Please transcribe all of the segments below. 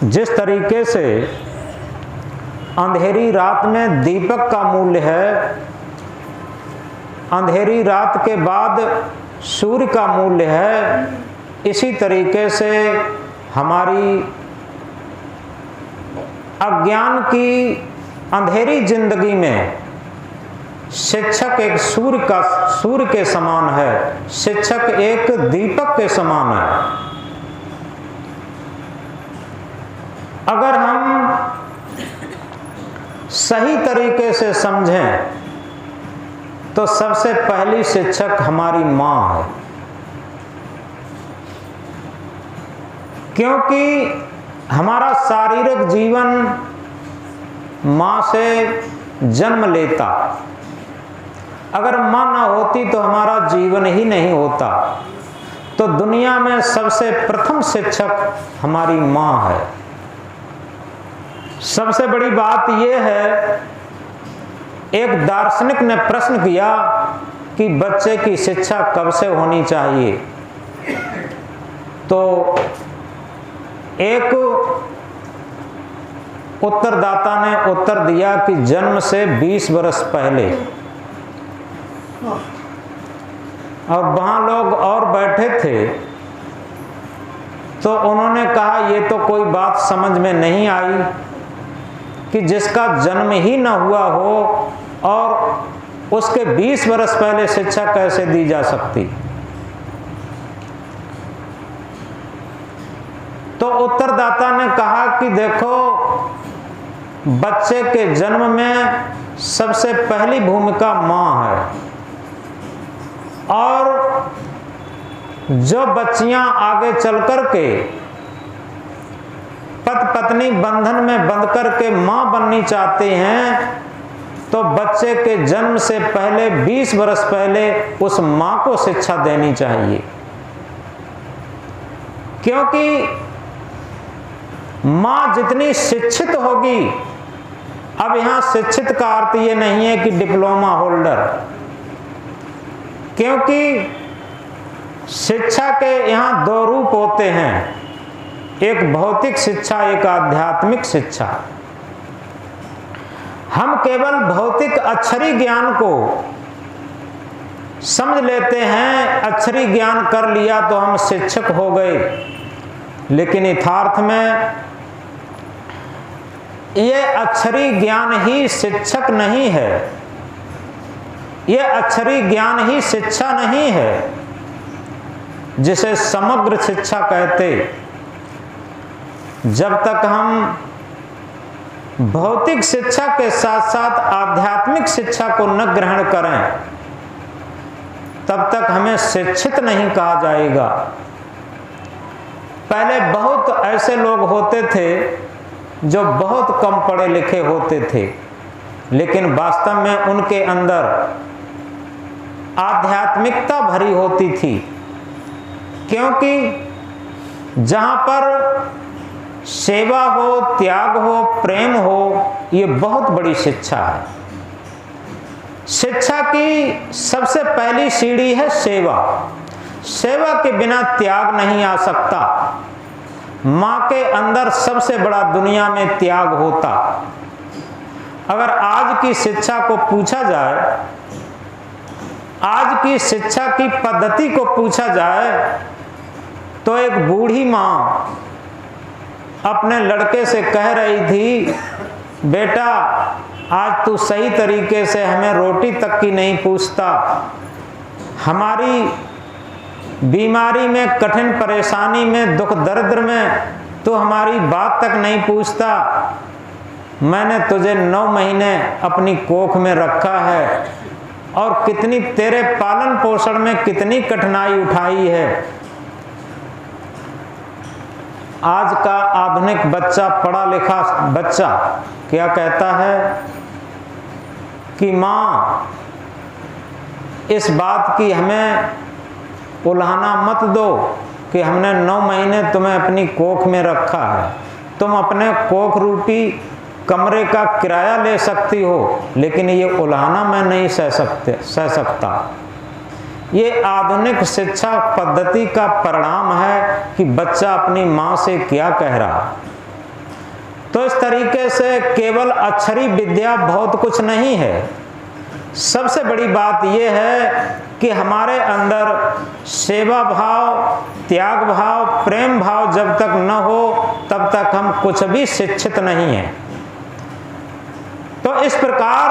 जिस तरीके से अंधेरी रात में दीपक का मूल्य है, अंधेरी रात के बाद सूर्य का मूल्य है, इसी तरीके से हमारी अज्ञान की अंधेरी जिंदगी में शिक्षक एक सूर्य के समान है, शिक्षक एक दीपक के समान है। अगर हम सही तरीके से समझें तो सबसे पहली शिक्षक हमारी माँ है, क्योंकि हमारा शारीरिक जीवन माँ से जन्म लेता। अगर माँ ना होती तो हमारा जीवन ही नहीं होता। तो दुनिया में सबसे प्रथम शिक्षक हमारी माँ है। सबसे बड़ी बात यह है, एक दार्शनिक ने प्रश्न किया कि बच्चे की शिक्षा कब से होनी चाहिए, तो एक उत्तरदाता ने उत्तर दिया कि जन्म से 20 वर्ष पहले। और वहां लोग और बैठे थे तो उन्होंने कहा ये तो कोई बात समझ में नहीं आई कि जिसका जन्म ही न हुआ हो और उसके 20 वर्ष पहले शिक्षा कैसे दी जा सकती। तो उत्तरदाता ने कहा कि देखो, बच्चे के जन्म में सबसे पहली भूमिका माँ है, और जो बच्चियां आगे चल कर के पति पत्नी बंधन में बंध करके मां बननी चाहते हैं, तो बच्चे के जन्म से पहले 20 वर्ष पहले उस मां को शिक्षा देनी चाहिए। क्योंकि मां जितनी शिक्षित होगी, अब यहां शिक्षित का अर्थ ये नहीं है कि डिप्लोमा होल्डर, क्योंकि शिक्षा के यहां दो रूप होते हैं, एक भौतिक शिक्षा, एक आध्यात्मिक शिक्षा। हम केवल भौतिक अक्षरी ज्ञान को समझ लेते हैं, अक्षरी ज्ञान कर लिया तो हम शिक्षक हो गए, लेकिन यथार्थ में ये अक्षरी ज्ञान ही शिक्षक नहीं है, ये अक्षरी ज्ञान ही शिक्षा नहीं है, जिसे समग्र शिक्षा कहते। जब तक हम भौतिक शिक्षा के साथ साथ आध्यात्मिक शिक्षा को न ग्रहण करें, तब तक हमें शिक्षित नहीं कहा जाएगा। पहले बहुत ऐसे लोग होते थे जो बहुत कम पढ़े लिखे होते थे, लेकिन वास्तव में उनके अंदर आध्यात्मिकता भरी होती थी, क्योंकि जहां पर सेवा हो, त्याग हो, प्रेम हो, ये बहुत बड़ी शिक्षा है। शिक्षा की सबसे पहली सीढ़ी है सेवा। सेवा के बिना त्याग नहीं आ सकता। मां के अंदर सबसे बड़ा दुनिया में त्याग होता। अगर आज की शिक्षा को पूछा जाए, आज की शिक्षा की पद्धति को पूछा जाए, तो एक बूढ़ी मां अपने लड़के से कह रही थी, बेटा आज तू सही तरीके से हमें रोटी तक की नहीं पूछता, हमारी बीमारी में, कठिन परेशानी में, दुख दर्द में तू हमारी बात तक नहीं पूछता। मैंने तुझे 9 महीने अपनी कोख में रखा है और कितनी तेरे पालन पोषण में कितनी कठिनाई उठाई है। आज का आधुनिक बच्चा, पढ़ा लिखा बच्चा क्या कहता है कि माँ इस बात की हमें उल्हाना मत दो कि हमने 9 महीने तुम्हें अपनी कोख में रखा है, तुम अपने कोख रूपी कमरे का किराया ले सकती हो, लेकिन ये उल्हाना मैं नहीं सह सकता। ये आधुनिक शिक्षा पद्धति का परिणाम है कि बच्चा अपनी माँ से क्या कह रहा। तो इस तरीके से केवल अक्षरी विद्या बहुत कुछ नहीं है। सबसे बड़ी बात यह है कि हमारे अंदर सेवा भाव, त्याग भाव, प्रेम भाव जब तक न हो तब तक हम कुछ भी शिक्षित नहीं हैं। तो इस प्रकार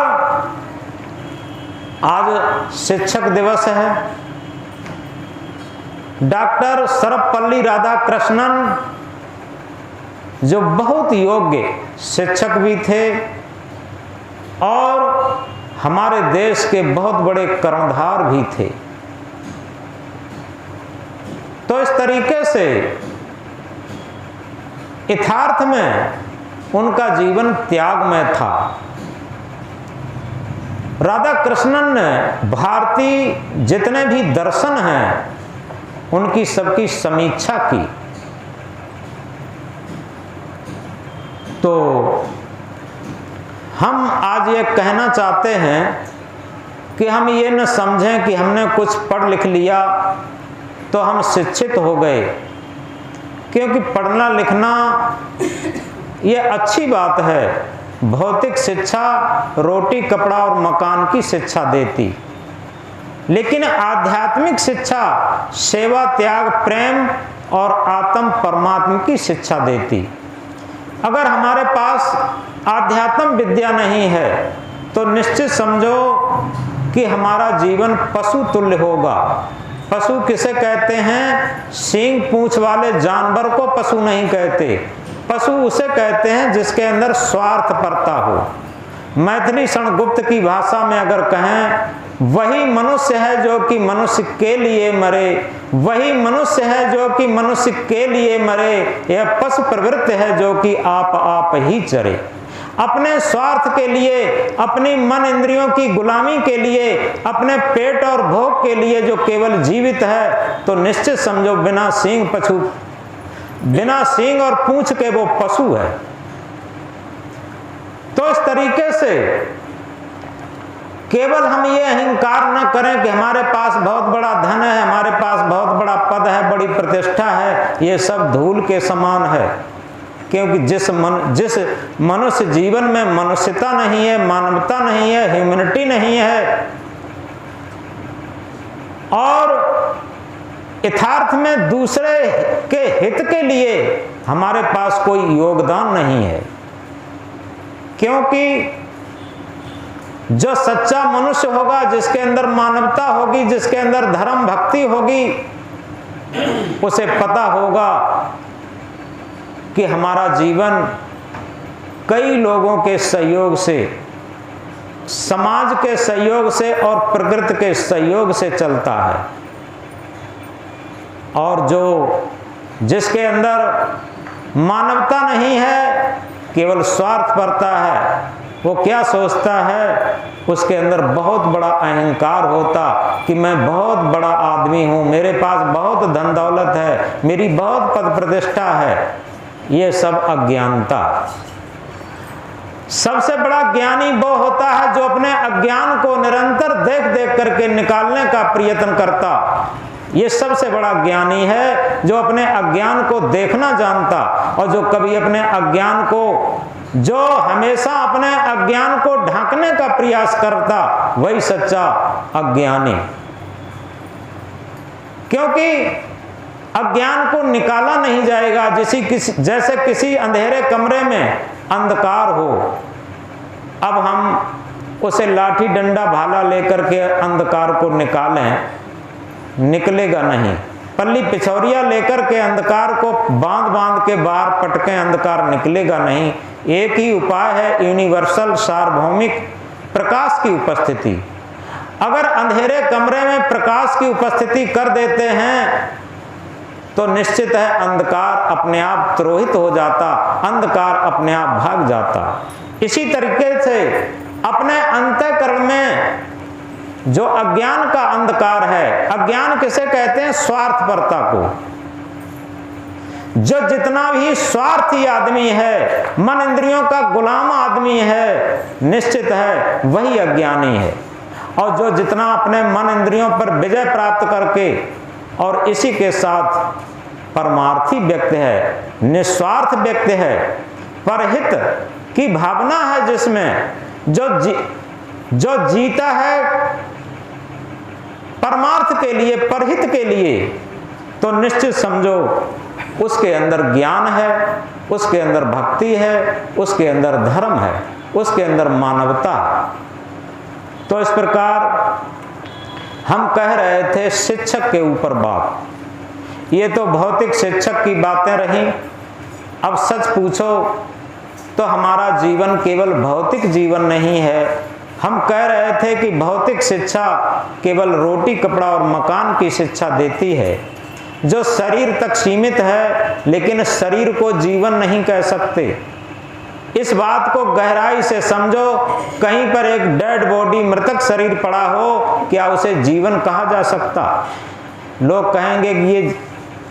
आज शिक्षक दिवस है। डॉक्टर सर्वपल्ली राधाकृष्णन जो बहुत योग्य शिक्षक भी थे और हमारे देश के बहुत बड़े कर्णधार भी थे। तो इस तरीके से यथार्थ में उनका जीवन त्यागमय था। राधा कृष्णन ने भारतीय जितने भी दर्शन हैं उनकी सबकी समीक्षा की। तो हम आज ये कहना चाहते हैं कि हम ये न समझें कि हमने कुछ पढ़ लिख लिया तो हम शिक्षित हो गए, क्योंकि पढ़ना लिखना ये अच्छी बात है। भौतिक शिक्षा रोटी कपड़ा और मकान की शिक्षा देती, लेकिन आध्यात्मिक शिक्षा सेवा, त्याग, प्रेम और आत्म परमात्मा की शिक्षा देती। अगर हमारे पास आध्यात्म विद्या नहीं है तो निश्चित समझो कि हमारा जीवन पशु तुल्य होगा। पशु किसे कहते हैं? सींग पूंछ वाले जानवर को पशु नहीं कहते। पशु उसे कहते हैं जिसके अंदर स्वार्थपरता हो। मैथिली शरणगुप्त की भाषा में अगर कहें, वही मनुष्य है जो कि मनुष्य के लिए मरे, वही मनुष्य है जो कि मनुष्य के लिए मरे, यह पशु प्रवृत्ति है जो कि आप ही चरे। अपने स्वार्थ के लिए, अपनी मन इंद्रियों की गुलामी के लिए, अपने पेट और भोग के लिए जो केवल जीवित है, तो निश्चित समझो बिना सींग पशु, बिना सींग और पूंछ के वो पशु है। तो इस तरीके से केवल हम ये अहंकार न करें कि हमारे पास बहुत बड़ा धन है, हमारे पास बहुत बड़ा पद है, बड़ी प्रतिष्ठा है, ये सब धूल के समान है। क्योंकि जिस मनुष्य जीवन में मनुष्यता नहीं है, मानवता नहीं है, ह्यूमैनिटी नहीं है और यथार्थ में दूसरे के हित के लिए हमारे पास कोई योगदान नहीं है। क्योंकि जो सच्चा मनुष्य होगा, जिसके अंदर मानवता होगी, जिसके अंदर धर्म भक्ति होगी, उसे पता होगा कि हमारा जीवन कई लोगों के सहयोग से, समाज के सहयोग से और प्रकृति के सहयोग से चलता है। और जिसके अंदर मानवता नहीं है, केवल स्वार्थपरता है, वो क्या सोचता है? उसके अंदर बहुत बड़ा अहंकार होता कि मैं बहुत बड़ा आदमी हूँ, मेरे पास बहुत धन दौलत है, मेरी बहुत पद प्रतिष्ठा है। ये सब अज्ञानता। सबसे बड़ा ज्ञानी वो होता है जो अपने अज्ञान को निरंतर देख देख करके निकालने का प्रयत्न करता। ये सबसे बड़ा ज्ञानी है जो अपने अज्ञान को देखना जानता और जो कभी अपने अज्ञान को, जो हमेशा अपने अज्ञान को ढांकने का प्रयास करता, वही सच्चा अज्ञानी। क्योंकि अज्ञान को निकाला नहीं जाएगा। जैसे किसी अंधेरे कमरे में अंधकार हो, अब हम उसे लाठी डंडा भाला लेकर के अंधकार को निकालें, निकलेगा नहीं। पल्ली पिछौरिया लेकर के अंधकार को बांध बांध के बाहर पटके, अंधकार निकलेगा नहीं। एक ही उपाय है, यूनिवर्सल सार्वभौमिक प्रकाश की उपस्थिति। अगर अंधेरे कमरे में प्रकाश की उपस्थिति कर देते हैं तो निश्चित है अंधकार अपने आप तिरोहित हो जाता, अंधकार अपने आप भाग जाता। इसी तरीके से अपने अंतःकरण में जो अज्ञान का अंधकार है, अज्ञान किसे कहते हैं? स्वार्थपरता को। जो जितना भी स्वार्थी आदमी है, मन इंद्रियों का गुलाम आदमी है, निश्चित है वही अज्ञानी है। और जो जितना अपने मन इंद्रियों पर विजय प्राप्त करके और इसी के साथ परमार्थी व्यक्ति है, निस्वार्थ व्यक्ति है, परहित की भावना है जिसमें, जो जीता है परमार्थ के लिए, परहित के लिए, तो निश्चित समझो उसके अंदर ज्ञान है, उसके अंदर भक्ति है, उसके अंदर धर्म है, उसके अंदर मानवता है। तो इस प्रकार हम कह रहे थे शिक्षक के ऊपर बात, ये तो भौतिक शिक्षक की बातें रहीं। अब सच पूछो तो हमारा जीवन केवल भौतिक जीवन नहीं है। हम कह रहे थे कि भौतिक शिक्षा केवल रोटी कपड़ा और मकान की शिक्षा देती है, जो शरीर तक सीमित है, लेकिन शरीर को जीवन नहीं कह सकते। इस बात को गहराई से समझो। कहीं पर एक डेड बॉडी, मृतक शरीर पड़ा हो, क्या उसे जीवन कहा जा सकता? लोग कहेंगे कि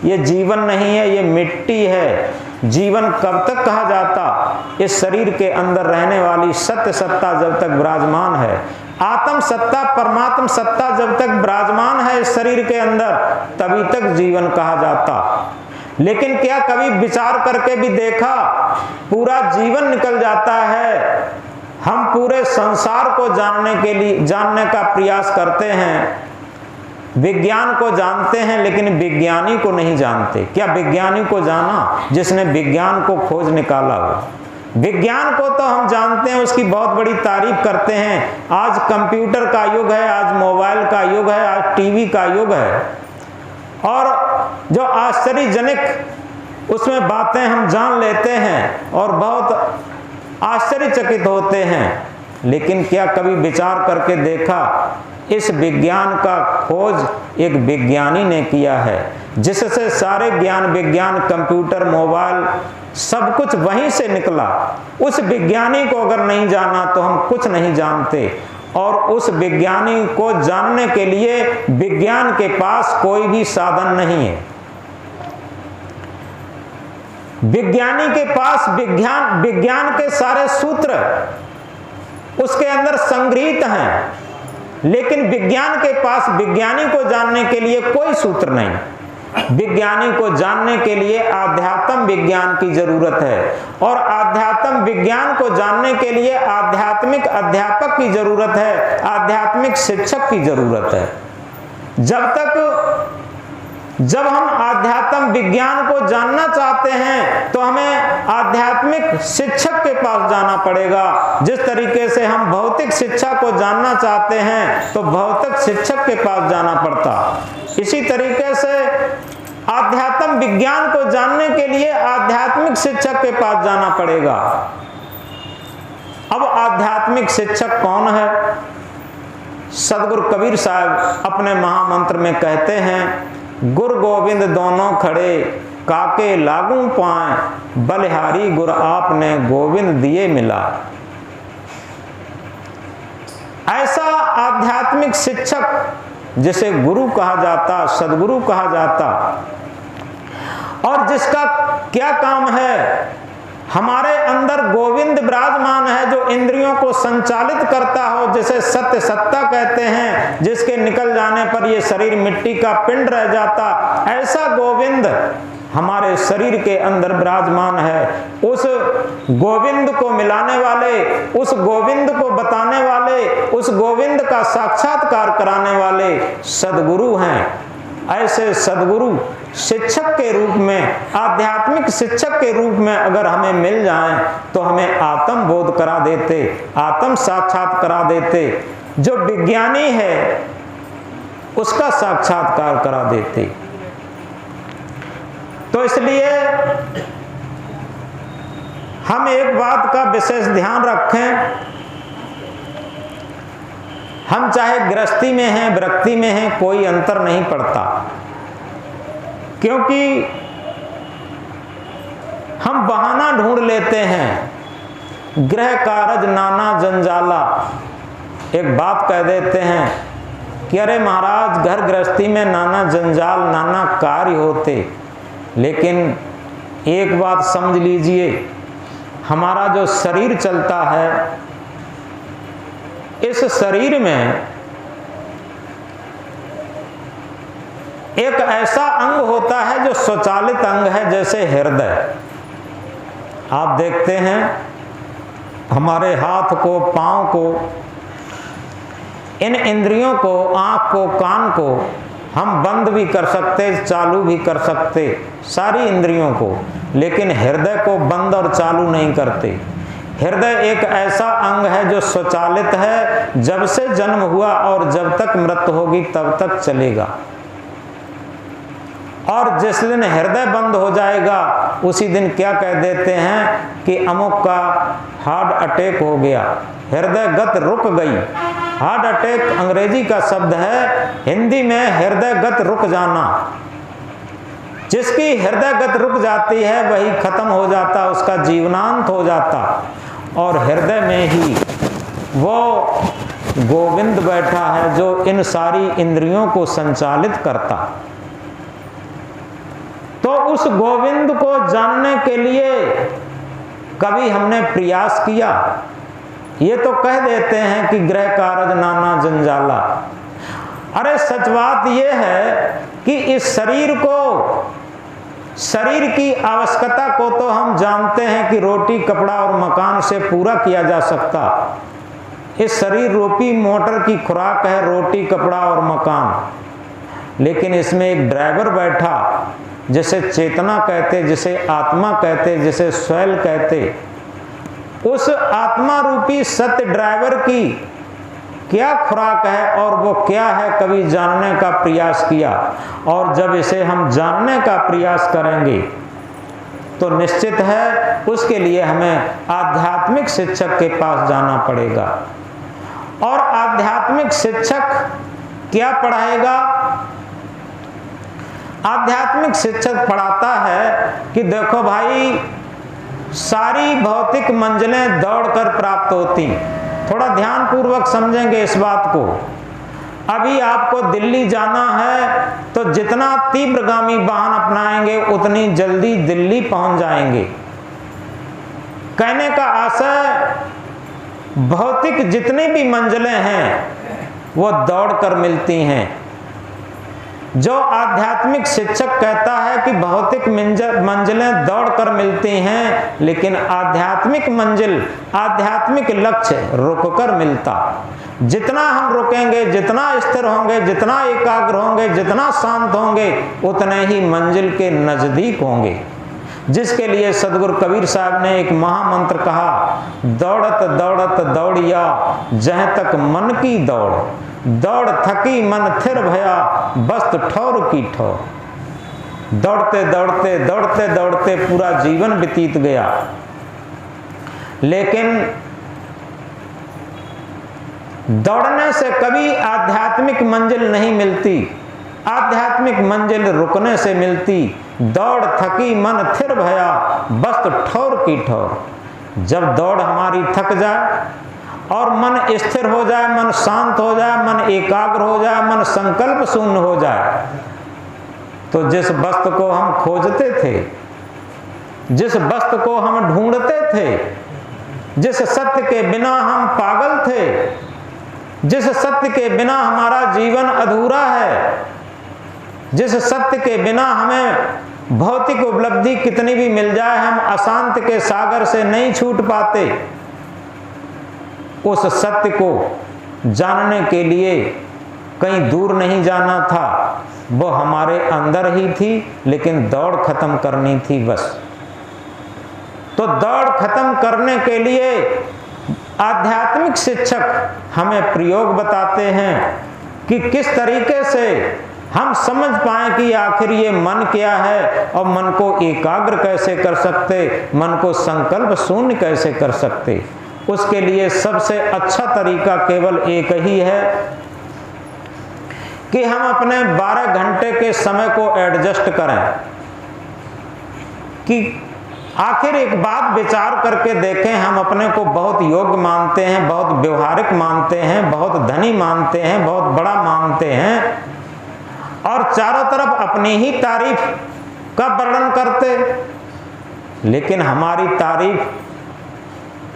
ये जीवन नहीं है, ये मिट्टी है। जीवन कब तक कहा जाता? इस शरीर के अंदर रहने वाली सत्य सत्ता जब तक विराजमान है, आत्म सत्ता, परमात्म सत्ता जब तक विराजमान है इस शरीर के अंदर, तभी तक जीवन कहा जाता। लेकिन क्या कभी विचार करके भी देखा, पूरा जीवन निकल जाता है, हम पूरे संसार को जानने का प्रयास करते हैं, विज्ञान को जानते हैं, लेकिन विज्ञानी को नहीं जानते। क्या विज्ञानी को जाना जिसने विज्ञान को खोज निकाला हो? विज्ञान को तो हम जानते हैं, उसकी बहुत बड़ी तारीफ करते हैं। आज कंप्यूटर का युग है, आज मोबाइल का युग है, आज टीवी का युग है, और जो आश्चर्यजनक उसमें बातें हम जान लेते हैं और बहुत आश्चर्यचकित होते हैं। लेकिन क्या कभी विचार करके देखा, इस विज्ञान का खोज एक विज्ञानी ने किया है, जिससे सारे ज्ञान विज्ञान, कंप्यूटर, मोबाइल, सब कुछ वहीं से निकला। उस विज्ञानी को अगर नहीं जाना तो हम कुछ नहीं जानते। और उस विज्ञानी को जानने के लिए विज्ञान के पास कोई भी साधन नहीं है। विज्ञानी के पास विज्ञान के सारे सूत्र उसके अंदर संग्रहित हैं, लेकिन विज्ञान के पास विज्ञानी को जानने के लिए कोई सूत्र नहीं। विज्ञानी को जानने के लिए आध्यात्म विज्ञान की जरूरत है, और आध्यात्म विज्ञान को जानने के लिए आध्यात्मिक अध्यापक की जरूरत है, आध्यात्मिक शिक्षक की जरूरत है। जब हम आध्यात्म विज्ञान को जानना चाहते हैं तो हमें आध्यात्मिक शिक्षक के पास जाना पड़ेगा। जिस तरीके से हम भौतिक शिक्षा को जानना चाहते हैं तो भौतिक शिक्षक के पास जाना पड़ता, इसी तरीके से आध्यात्म विज्ञान को जानने के लिए आध्यात्मिक शिक्षक के पास जाना पड़ेगा। अब आध्यात्मिक शिक्षक कौन है? सदगुरु कबीर साहब अपने महामंत्र में कहते हैं, गुरु गोविंद दोनों खड़े, काके लागू पाए, बलिहारी गुर आपने गोविंद दिए मिला। ऐसा आध्यात्मिक शिक्षक जिसे गुरु कहा जाता, सदगुरु कहा जाता, और जिसका क्या काम है? हमारे अंदर गोविंद विराजमान है, जो इंद्रियों को संचालित करता हो, जिसे सत्य सत्ता कहते हैं, जिसके निकल जाने पर ये शरीर मिट्टी का पिंड रह जाता। ऐसा गोविंद हमारे शरीर के अंदर विराजमान है। उस गोविंद को मिलाने वाले, उस गोविंद को बताने वाले, उस गोविंद का साक्षात्कार कराने वाले सदगुरु हैं। ऐसे सदगुरु शिक्षक के रूप में, आध्यात्मिक शिक्षक के रूप में अगर हमें मिल जाएं तो हमें आत्म बोध करा देते, आत्म साक्षात करा देते। जो विज्ञानी है उसका साक्षात्कार करा देते। तो इसलिए हम एक बात का विशेष ध्यान रखें, हम चाहे गृहस्थी में हैं, विरक्ति में हैं, कोई अंतर नहीं पड़ता, क्योंकि हम बहाना ढूंढ लेते हैं। गृह कारज नाना जंजाला, एक बात कह देते हैं कि अरे महाराज, घर गृहस्थी में नाना जंजाल, नाना कार्य होते। लेकिन एक बात समझ लीजिए, हमारा जो शरीर चलता है, इस शरीर में एक ऐसा अंग होता है जो स्वचालित अंग है, जैसे हृदय। आप देखते हैं हमारे हाथ को, पाँव को, इन इंद्रियों को, आँख को, कान को हम बंद भी कर सकते, चालू भी कर सकते, सारी इंद्रियों को, लेकिन हृदय को बंद और चालू नहीं करते। हृदय एक ऐसा अंग है जो स्वचालित है, जब से जन्म हुआ और जब तक मृत्यु होगी तब तक चलेगा। और जिस दिन हृदय बंद हो जाएगा उसी दिन क्या कह देते हैं कि अमुक का हार्ट अटैक हो गया, हृदय गति रुक गई। हार्ट अटैक अंग्रेजी का शब्द है, हिंदी में हृदय गति रुक जाना। जिसकी हृदय गति रुक जाती है वही खत्म हो जाता, उसका जीवनांत हो जाता। और हृदय में ही वो गोविंद बैठा है जो इन सारी इंद्रियों को संचालित करता। तो उस गोविंद को जानने के लिए कभी हमने प्रयास किया? ये तो कह देते हैं कि गृह कारज नाना जंजाला। अरे सच बात यह है कि इस शरीर को, शरीर की आवश्यकता को तो हम जानते हैं कि रोटी, कपड़ा और मकान से पूरा किया जा सकता। इस शरीर रूपी मोटर की खुराक है रोटी, कपड़ा और मकान। लेकिन इसमें एक ड्राइवर बैठा, जिसे चेतना कहते, जिसे आत्मा कहते, जिसे स्वैल कहते। उस आत्मा रूपी सत्य ड्राइवर की क्या खुराक है और वो क्या है, कभी जानने का प्रयास किया? और जब इसे हम जानने का प्रयास करेंगे तो निश्चित है उसके लिए हमें आध्यात्मिक शिक्षक के पास जाना पड़ेगा। और आध्यात्मिक शिक्षक क्या पढ़ाएगा? आध्यात्मिक शिक्षक पढ़ाता है कि देखो भाई, सारी भौतिक मंजिलें दौड़कर प्राप्त होती। थोड़ा ध्यान पूर्वक समझेंगे इस बात को। अभी आपको दिल्ली जाना है तो जितना तीव्रगामी वाहन अपनाएंगे उतनी जल्दी दिल्ली पहुंच जाएंगे। कहने का आशय, भौतिक जितनी भी मंजिलें हैं वो दौड़कर मिलती हैं। जो आध्यात्मिक शिक्षक कहता है कि भौतिक मंजिलें दौड़कर मिलती हैं, लेकिन आध्यात्मिक मंजिल, आध्यात्मिक लक्ष्य रुककर मिलता। जितना हम रुकेंगे, जितना स्थिर होंगे, जितना एकाग्र होंगे, जितना शांत होंगे, उतने ही मंजिल के नजदीक होंगे। जिसके लिए सदगुरु कबीर साहब ने एक महामंत्र कहा, दौड़त दौड़त दौड़िया जहाँ तक मन की दौड़, दौड़ थकी मन थिर भया बस्त ठौर की ठौर। दौड़ते दौड़ते दौड़ते दौड़ते पूरा जीवन व्यतीत गया, लेकिन दौड़ने से कभी आध्यात्मिक मंजिल नहीं मिलती। आध्यात्मिक मंजिल रुकने से मिलती। दौड़ थकी मन थिर भया बस्त ठौर की ठौर। जब दौड़ हमारी थक जाए और मन स्थिर हो जाए, मन शांत हो जाए, मन एकाग्र हो जाए, मन संकल्प शून्य हो जाए, तो जिस वस्तु को हम खोजते थे, जिस वस्तु को हम ढूंढते थे, जिस सत्य के बिना हम पागल थे, जिस सत्य के बिना हमारा जीवन अधूरा है, जिस सत्य के बिना हमें भौतिक उपलब्धि कितनी भी मिल जाए हम अशांत के सागर से नहीं छूट पाते, उस सत्य को जानने के लिए कहीं दूर नहीं जाना था, वो हमारे अंदर ही थी, लेकिन दौड़ खत्म करनी थी बस। तो दौड़ खत्म करने के लिए आध्यात्मिक शिक्षक हमें प्रयोग बताते हैं कि किस तरीके से हम समझ पाएं कि आखिर ये मन क्या है और मन को एकाग्र कैसे कर सकते, मन को संकल्प शून्य कैसे कर सकते। उसके लिए सबसे अच्छा तरीका केवल एक ही है कि हम अपने 12 घंटे के समय को एडजस्ट करें। कि आखिर एक बात विचार करके देखें, हम अपने को बहुत योग्य मानते हैं, बहुत व्यवहारिक मानते हैं, बहुत धनी मानते हैं, बहुत बड़ा मानते हैं, और चारों तरफ अपनी ही तारीफ का वर्णन करते, लेकिन हमारी तारीफ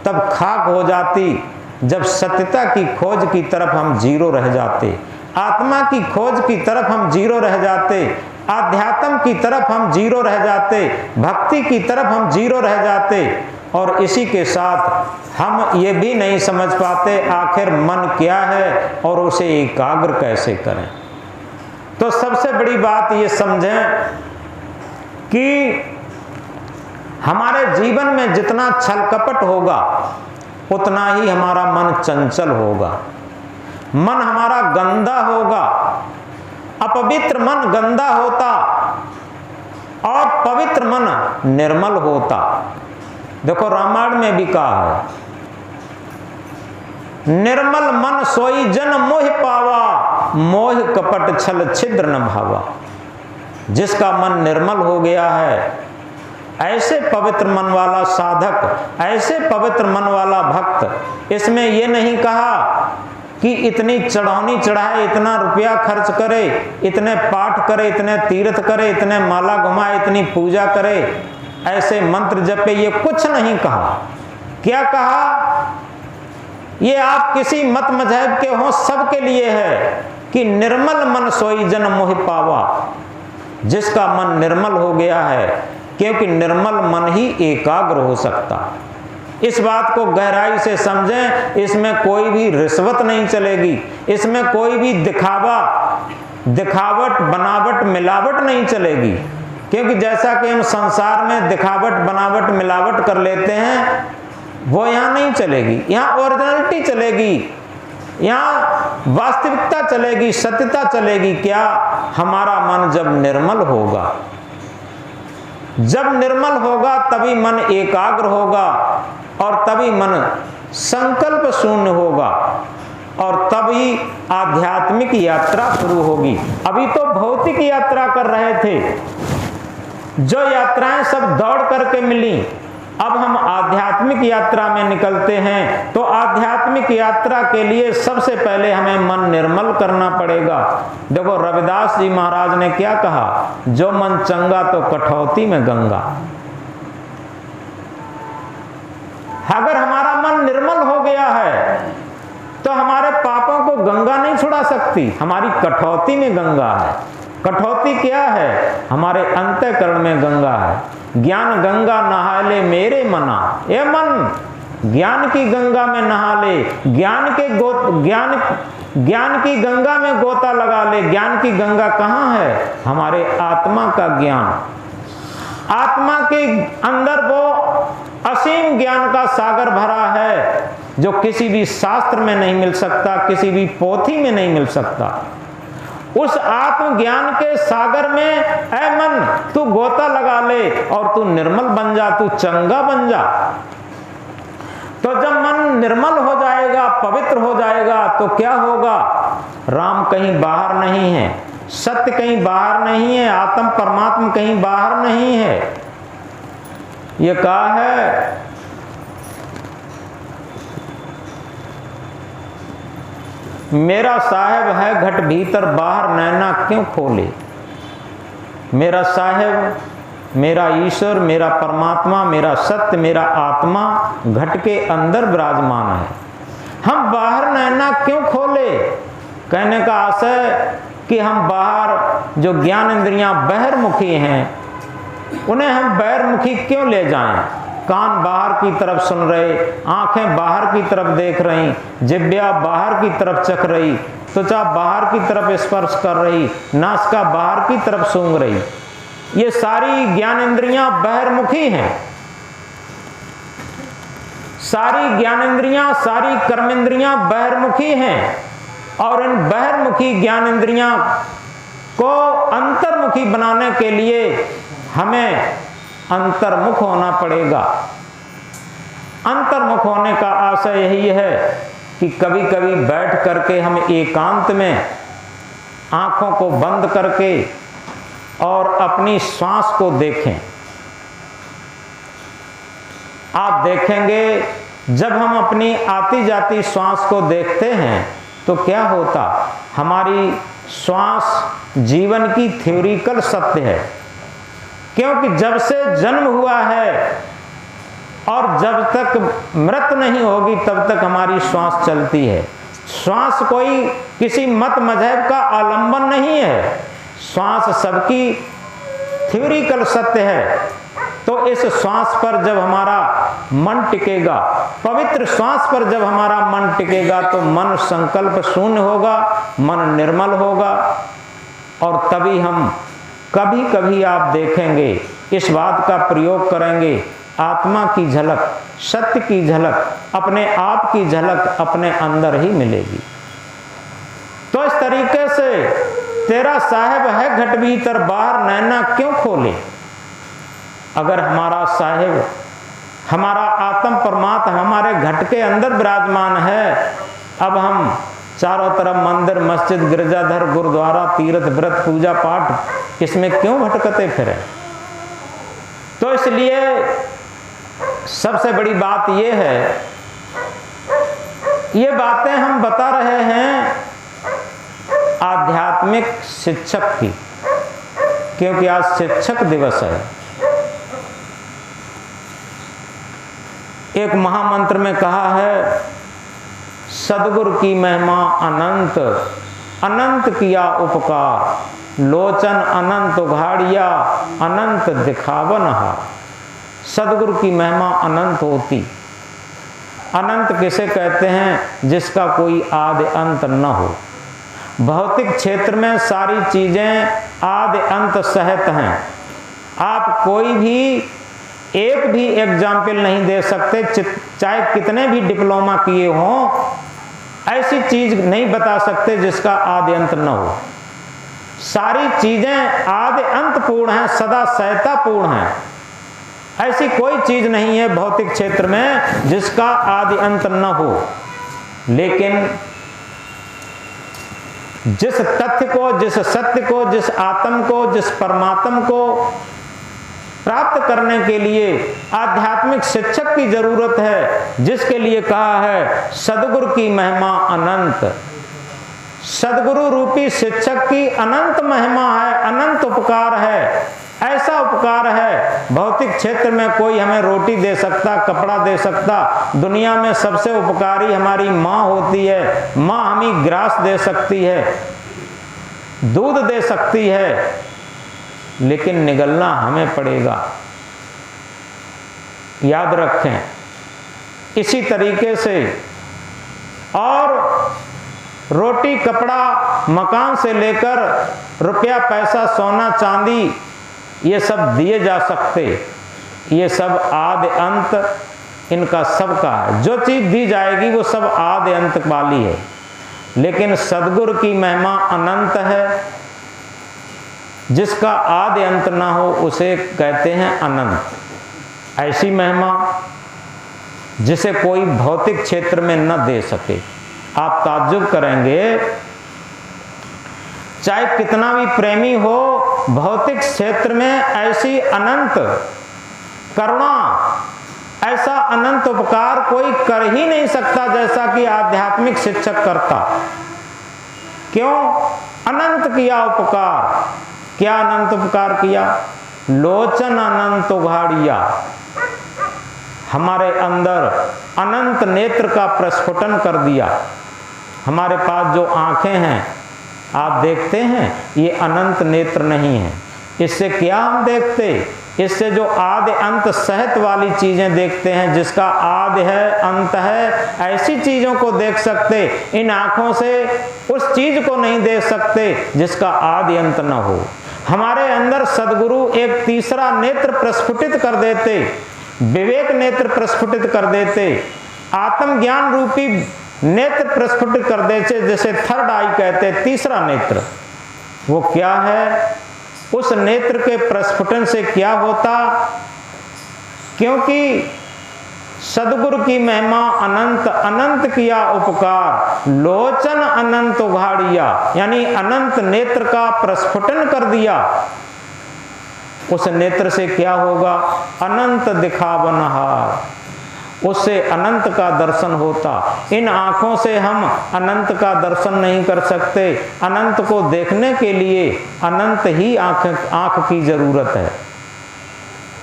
तब खाक हो जाती जब सत्यता की खोज की तरफ हम जीरो रह जाते, आत्मा की खोज की तरफ हम जीरो रह जाते, आध्यात्म की तरफ हम जीरो रह जाते, भक्ति की तरफ हम जीरो रह जाते, और इसी के साथ हम ये भी नहीं समझ पाते आखिर मन क्या है और उसे एकाग्र कैसे करें। तो सबसे बड़ी बात ये समझें कि हमारे जीवन में जितना छल कपट होगा उतना ही हमारा मन चंचल होगा, मन हमारा गंदा होगा। अपवित्र मन गंदा होता और पवित्र मन निर्मल होता। देखो रामायण में भी कहा है, निर्मल मन सोई जन मोह पावा, मोह कपट छल छिद्र न भावा। जिसका मन निर्मल हो गया है, ऐसे पवित्र मन वाला साधक, ऐसे पवित्र मन वाला भक्त, इसमें यह नहीं कहा कि इतनी चढ़ानी चढ़ाए, इतना रुपया खर्च करे, इतने पाठ करे, इतने तीर्थ करे, इतने माला घुमाए, इतनी पूजा करे, ऐसे मंत्र जपे, ये कुछ नहीं कहा। क्या कहा? ये आप किसी मत मजहब के हो, सबके लिए है कि निर्मल मन सोई जन मोह पावा। जिसका मन निर्मल हो गया है, क्योंकि निर्मल मन ही एकाग्र हो सकता। इस बात को गहराई से समझें, इसमें कोई भी रिश्वत नहीं चलेगी, इसमें कोई भी दिखावट बनावट मिलावट नहीं चलेगी। क्योंकि जैसा कि हम संसार में दिखावट बनावट मिलावट कर लेते हैं, वो यहाँ नहीं चलेगी। यहाँ ओरिजिनलिटी चलेगी, यहाँ वास्तविकता चलेगी, सत्यता चलेगी। क्या? हमारा मन जब निर्मल होगा, जब निर्मल होगा तभी मन एकाग्र होगा, और तभी मन संकल्प शून्य होगा, और तभी आध्यात्मिक यात्रा शुरू होगी। अभी तो भौतिक यात्रा कर रहे थे, जो यात्राएं सब दौड़ करके मिली, अब हम आध्यात्मिक यात्रा में निकलते हैं। तो आध्यात्मिक यात्रा के लिए सबसे पहले हमें मन निर्मल करना पड़ेगा। देखो रविदास जी महाराज ने क्या कहा, जो मन चंगा तो कठौती में गंगा। अगर हमारा मन निर्मल हो गया है तो हमारे पापों को गंगा नहीं छुड़ा सकती, हमारी कठौती में गंगा है। कठौती क्या है? हमारे अंतःकरण में गंगा है। ज्ञान गंगा नहा ले मेरे मना, ये मन ज्ञान की गंगा में नहा ले, ज्ञान की गंगा में गोता लगा ले। ज्ञान की गंगा कहाँ है? हमारे आत्मा का ज्ञान। आत्मा के अंदर वो असीम ज्ञान का सागर भरा है, जो किसी भी शास्त्र में नहीं मिल सकता, किसी भी पोथी में नहीं मिल सकता। उस आत्मज्ञान के सागर में ऐ मन तू गोता लगा ले और तू निर्मल बन जा, तू चंगा बन जा। तो जब मन निर्मल हो जाएगा, पवित्र हो जाएगा, तो क्या होगा? राम कहीं बाहर नहीं है, सत्य कहीं बाहर नहीं है, आत्म परमात्मा कहीं बाहर नहीं है। ये कहा है मेरा साहेब है घट भीतर बाहर नैना क्यों खोले। मेरा साहेब, मेरा ईश्वर, मेरा परमात्मा, मेरा सत्य, मेरा आत्मा घट के अंदर विराजमान है। हम बाहर नैना क्यों खोले? कहने का आशय कि हम बाहर जो ज्ञान इंद्रियां बहिर्मुखी हैं, उन्हें हम बहिर्मुखी क्यों ले जाएं? कान बाहर की तरफ सुन रहे, आंखें बाहर की तरफ देख रही, जिह्वा बाहर की तरफ चख रही, त्वचा बाहर की तरफ स्पर्श कर रही, नासिका बाहर की तरफ सूंघ रही। ये सारी ज्ञान इंद्रियां बहिर्मुखी हैं। सारी ज्ञान इंद्रियां, सारी कर्म इंद्रियां बहिर्मुखी हैं, और इन बहिर्मुखी ज्ञान इंद्रियां को अंतर्मुखी बनाने के लिए हमें अंतर्मुख होना पड़ेगा। अंतर्मुख होने का आशय यही है कि कभी कभी बैठ करके हम एकांत में आंखों को बंद करके और अपनी श्वास को देखें। आप देखेंगे जब हम अपनी आती जाती श्वास को देखते हैं तो क्या होता? हमारी श्वास जीवन की थ्योरिकल सत्य है, क्योंकि जब से जन्म हुआ है और जब तक मृत नहीं होगी तब तक हमारी श्वास चलती है। श्वास कोई किसी मत मजहब का आलंबन नहीं है, श्वास सबकी थ्योरिकल सत्य है, तो इस श्वास पर जब हमारा मन टिकेगा, पवित्र श्वास पर जब हमारा मन टिकेगा, तो मन संकल्प शून्य होगा, मन निर्मल होगा। और तभी हम कभी कभी आप देखेंगे, इस बात का प्रयोग करेंगे, आत्मा की झलक, सत्य की झलक, अपने आप की झलक अपने अंदर ही मिलेगी। तो इस तरीके से तेरा साहेब है घट भीतर, बाहर नैना क्यों खोले। अगर हमारा साहेब, हमारा आत्म परमात्मा हमारे घट के अंदर विराजमान है, अब हम चारों तरफ मंदिर, मस्जिद, गिरजाघर, गुरुद्वारा, तीर्थ, व्रत, पूजा पाठ, इसमें क्यों भटकते फिरें। तो इसलिए सबसे बड़ी बात यह है, ये बातें हम बता रहे हैं आध्यात्मिक शिक्षक की, क्योंकि आज शिक्षक दिवस है। एक महामंत्र में कहा है, सदगुरु की महिमा अनंत, अनंत किया उपकार, लोचन अनंत उघाड़िया, अनंत दिखावन हार। सदगुरु की महिमा अनंत होती। अनंत किसे कहते हैं? जिसका कोई आदि अंत न हो। भौतिक क्षेत्र में सारी चीजें आदि अंत सहित हैं। आप कोई भी एक भी एग्जाम्पल नहीं दे सकते, चाहे कितने भी डिप्लोमा किए हों, ऐसी चीज नहीं बता सकते जिसका आदि अंत न हो। सारी चीजें आदि अंत पूर्ण हैं, सदा सहता पूर्ण हैं। ऐसी कोई चीज नहीं है भौतिक क्षेत्र में जिसका आदि अंत न हो। लेकिन जिस तथ्य को, जिस सत्य को, जिस आत्म को, जिस परमात्म को प्राप्त करने के लिए आध्यात्मिक शिक्षक की जरूरत है, जिसके लिए कहा है सदगुरु की महिमा अनंत। सदगुरु रूपी शिक्षक की अनंत महिमा है, अनंत उपकार है। ऐसा उपकार है, भौतिक क्षेत्र में कोई हमें रोटी दे सकता, कपड़ा दे सकता। दुनिया में सबसे उपकारी हमारी माँ होती है। माँ हमें ग्रास दे सकती है, दूध दे सकती है, लेकिन निगलना हमें पड़ेगा। याद रखें। इसी तरीके से और रोटी, कपड़ा, मकान से लेकर रुपया, पैसा, सोना, चांदी, ये सब दिए जा सकते। ये सब आदि अंत इनका सबका है। जो चीज दी जाएगी वो सब आदि अंत वाली है। लेकिन सदगुरु की महिमा अनंत है। जिसका आदि अंत ना हो उसे कहते हैं अनंत। ऐसी महिमा जिसे कोई भौतिक क्षेत्र में न दे सके। आप ताज्जुब करेंगे, चाहे कितना भी प्रेमी हो, भौतिक क्षेत्र में ऐसी अनंत करुणा, ऐसा अनंत उपकार कोई कर ही नहीं सकता जैसा कि आध्यात्मिक शिक्षक करता। क्यों? अनंत किया उपकार। क्या अनंत उपकार किया? लोचन अनंत उघाड़िया। हमारे अंदर अनंत नेत्र का प्रस्फुटन कर दिया। हमारे पास जो आंखें हैं, आप देखते हैं, ये अनंत नेत्र नहीं है। इससे क्या हम देखते? इससे जो आदि अंत सहित वाली चीजें देखते हैं, जिसका आदि है, अंत है, ऐसी चीजों को देख सकते। इन आंखों से उस चीज को नहीं देख सकते जिसका आदि अंत न हो। हमारे अंदर सदगुरु एक तीसरा नेत्र प्रस्फुटित कर देते, विवेक नेत्र प्रस्फुटित कर देते, आत्मज्ञान रूपी नेत्र प्रस्फुटित कर देते, जैसे थर्ड आई कहते, तीसरा नेत्र। वो क्या है? उस नेत्र के प्रस्फुटन से क्या होता? क्योंकि सदगुरु की महिमा अनंत, अनंत किया उपकार, लोचन अनंत उघाड़िया, यानी अनंत नेत्र का प्रस्फुटन कर दिया। उस नेत्र से क्या होगा? अनंत दिखावनहार। उससे अनंत का दर्शन होता। इन आंखों से हम अनंत का दर्शन नहीं कर सकते। अनंत को देखने के लिए अनंत ही आंख की जरूरत है।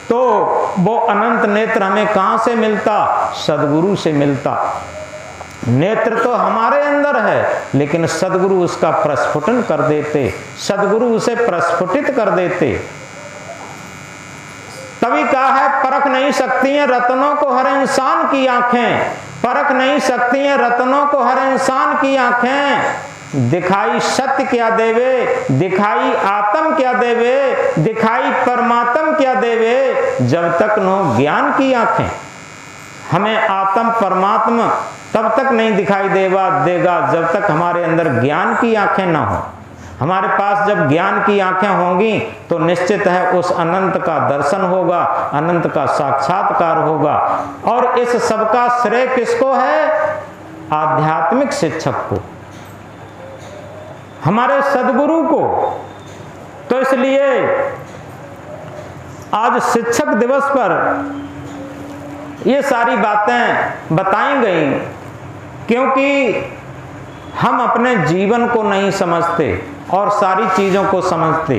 तो वो अनंत नेत्र हमें कहां से मिलता? सदगुरु से मिलता। नेत्र तो हमारे अंदर है, लेकिन सद्गुरु उसका प्रस्फुटन कर देते, सद्गुरु उसे प्रस्फुटित कर देते। तभी कहा है, परख नहीं सकती हैं रत्नों को हर इंसान की आंखें, परख नहीं सकती हैं रत्नों को हर इंसान की आंखें। दिखाई सत्य क्या देवे, दिखाई आत्म क्या देवे, दिखाई परमात्म क्या देवे, जब तक नो ज्ञान की आंखें। हमें आत्म परमात्मा तब तक नहीं दिखाई देगा जब तक हमारे अंदर ज्ञान की आंखें ना हो। हमारे पास जब ज्ञान की आंखें होंगी तो निश्चित है उस अनंत का दर्शन होगा, अनंत का साक्षात्कार होगा। और इस सब का श्रेय किसको है? आध्यात्मिक शिक्षक को, हमारे सद्गुरु को। तो इसलिए आज शिक्षक दिवस पर ये सारी बातें बताई गई, क्योंकि हम अपने जीवन को नहीं समझते और सारी चीज़ों को समझते,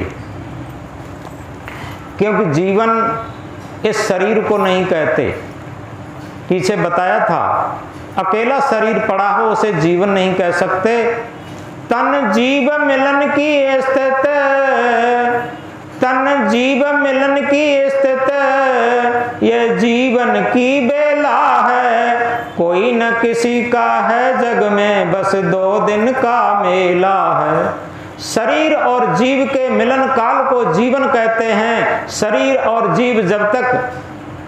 क्योंकि जीवन इस शरीर को नहीं कहते। पीछे बताया था, अकेला शरीर पड़ा हो उसे जीवन नहीं कह सकते। तन जीव मिलन की स्थित, तन जीव मिलन की स्थित, ये जीवन की बेला है, कोई न किसी का है जग में, बस 2 दिन का मेला है। शरीर और जीव के मिलन काल को जीवन कहते हैं। शरीर और जीव जब तक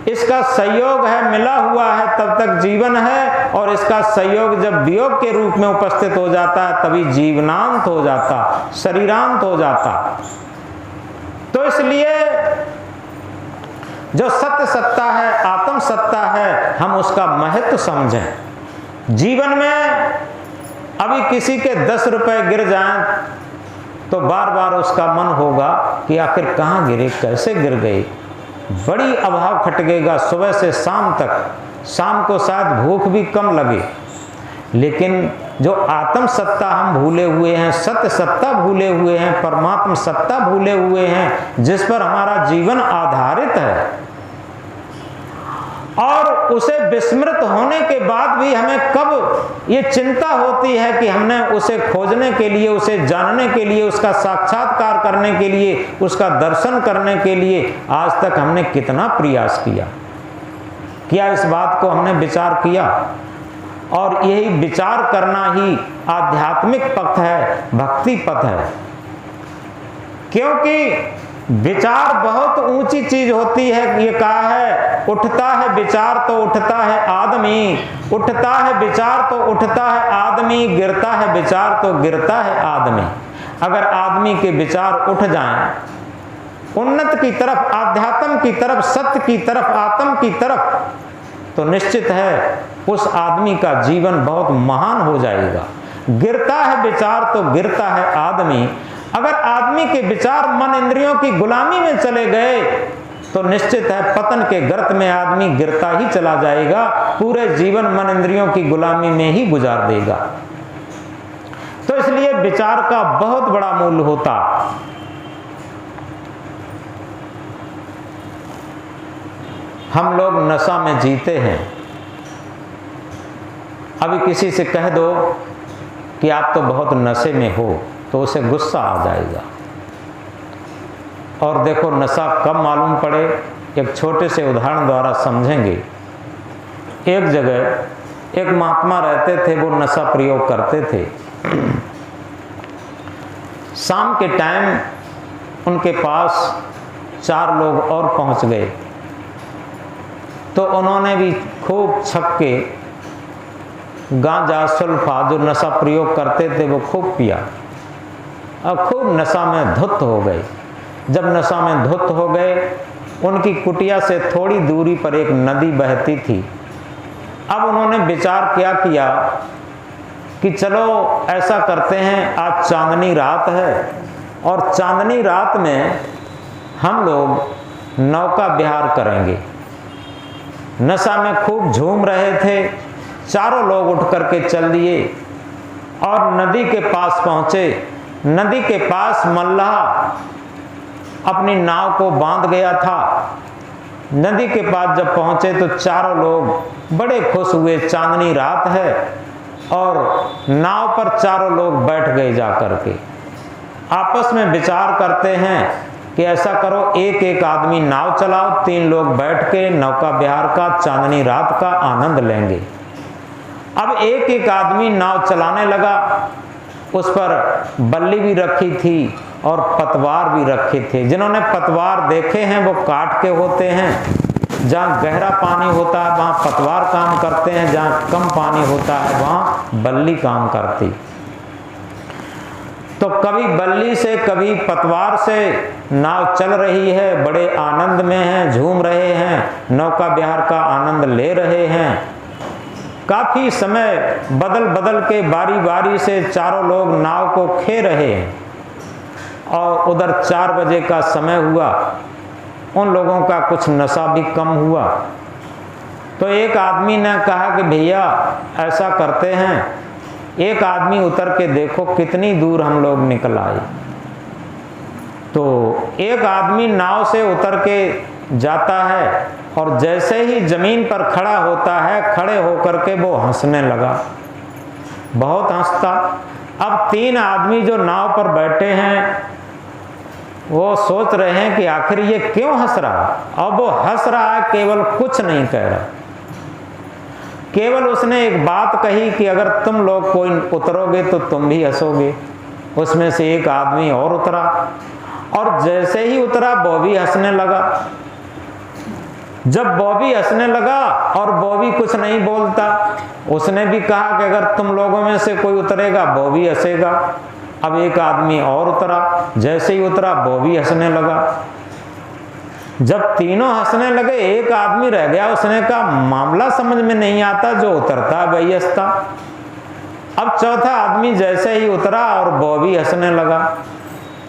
इसका संयोग है, मिला हुआ है, तब तक जीवन है, और इसका संयोग जब वियोग के रूप में उपस्थित हो जाता है तभी जीवनांत हो जाता, शरीरांत हो जाता। तो इसलिए जो सत्य सत्ता है, आत्म सत्ता है, हम उसका महत्व समझें। जीवन में अभी किसी के 10 रुपए गिर जाएं तो बार बार उसका मन होगा कि आखिर कहाँ गिरे, कैसे गिर गए, बड़ी अभाव खटकेगा सुबह से शाम तक। शाम को शायद भूख भी कम लगे, लेकिन जो आत्म सत्ता हम भूले हुए हैं, सत्य सत्ता भूले हुए हैं, परमात्मा सत्ता भूले हुए हैं, जिस पर हमारा जीवन आधारित है, और उसे विस्मृत होने के बाद भी हमें कब ये चिंता होती है कि हमने उसे खोजने के लिए, उसे जानने के लिए, उसका साक्षात्कार करने के लिए, उसका दर्शन करने के लिए आज तक हमने कितना प्रयास किया। क्या इस बात को हमने विचार किया? और यही विचार करना ही आध्यात्मिक पथ है, भक्ति पथ है। क्योंकि विचार बहुत ऊंची चीज होती है। ये कहा है, उठता है विचार तो उठता है आदमी, उठता है विचार तो उठता है आदमी, गिरता है विचार तो गिरता है आदमी। अगर आदमी के विचार उठ जाएं उन्नत की तरफ, आध्यात्म की तरफ, सत्य की तरफ, आत्म की तरफ, तो निश्चित है उस आदमी का जीवन बहुत महान हो जाएगा। गिरता है विचार तो गिरता है आदमी। अगर आदमी के विचार मन इंद्रियों की गुलामी में चले गए तो निश्चित है पतन के गर्त में आदमी गिरता ही चला जाएगा, पूरे जीवन मन इंद्रियों की गुलामी में ही गुजार देगा। तो इसलिए विचार का बहुत बड़ा मूल्य होता। हम लोग नशा में जीते हैं। अभी किसी से कह दो कि आप तो बहुत नशे में हो तो उसे गुस्सा आ जाएगा। और देखो नशा कब मालूम पड़े, एक छोटे से उदाहरण द्वारा समझेंगे। एक जगह एक महात्मा रहते थे, वो नशा प्रयोग करते थे। शाम के टाइम उनके पास 4 लोग और पहुंच गए, तो उन्होंने भी खूब छक्के गांजा सुल्फा जो नशा प्रयोग करते थे वो खूब पिया और खूब नशा में धुत हो गए। जब नशा में धुत हो गए, उनकी कुटिया से थोड़ी दूरी पर एक नदी बहती थी। अब उन्होंने विचार क्या किया कि चलो ऐसा करते हैं, आज चांदनी रात है और चांदनी रात में हम लोग नौका विहार करेंगे। नशा में खूब झूम रहे थे, चारों लोग उठ करके चल दिए और नदी के पास पहुंचे। नदी के पास मल्लाह अपनी नाव को बांध गया था। नदी के पास जब पहुंचे तो चारों लोग बड़े खुश हुए, चांदनी रात है और नाव पर चारों लोग बैठ गए जा करके। आपस में विचार करते हैं कि ऐसा करो, एक एक आदमी नाव चलाओ, 3 लोग बैठ के नौका विहार का, चांदनी रात का आनंद लेंगे। अब एक एक आदमी नाव चलाने लगा। उस पर बल्ली भी रखी थी और पतवार भी रखे थे। जिन्होंने पतवार देखे हैं वो काट के होते हैं। जहाँ गहरा पानी होता है वहाँ पतवार काम करते हैं, जहाँ कम पानी होता है वहाँ बल्ली काम करती। तो कभी बल्ली से कभी पतवार से नाव चल रही है, बड़े आनंद में हैं, झूम रहे हैं, नौका विहार का आनंद ले रहे हैं। काफी समय बदल बदल के बारी बारी से चारों लोग नाव को खे रहे हैं। और उधर 4 बजे का समय हुआ, उन लोगों का कुछ नशा भी कम हुआ। तो एक आदमी ने कहा कि भैया ऐसा करते हैं, एक आदमी उतर के देखो कितनी दूर हम लोग निकल आए। तो एक आदमी नाव से उतर के जाता है और जैसे ही जमीन पर खड़ा होता है, खड़े होकर के वो हंसने लगा, बहुत हंसता। अब 3 आदमी जो नाव पर बैठे हैं वो सोच रहे हैं कि आखिर ये क्यों हंस रहा। अब वो हंस रहा है, केवल कुछ नहीं कह रहा। केवल उसने एक बात कही कि अगर तुम लोग कोई उतरोगे तो तुम भी हंसोगे। उसमें से एक आदमी और उतरा और जैसे ही उतरा बॉबी हंसने लगा। जब बॉबी हंसने लगा और बॉबी कुछ नहीं बोलता, उसने भी कहा कि अगर तुम लोगों में से कोई उतरेगा बॉबी हंसेगा। अब एक आदमी और उतरा, जैसे ही उतरा बॉबी हंसने लगा। जब तीनों हंसने लगे, एक आदमी रह गया। उसने कहा मामला समझ में नहीं आता, जो उतरता वही हंसता। अब चौथा आदमी जैसे ही उतरा और बॉबी हंसने लगा।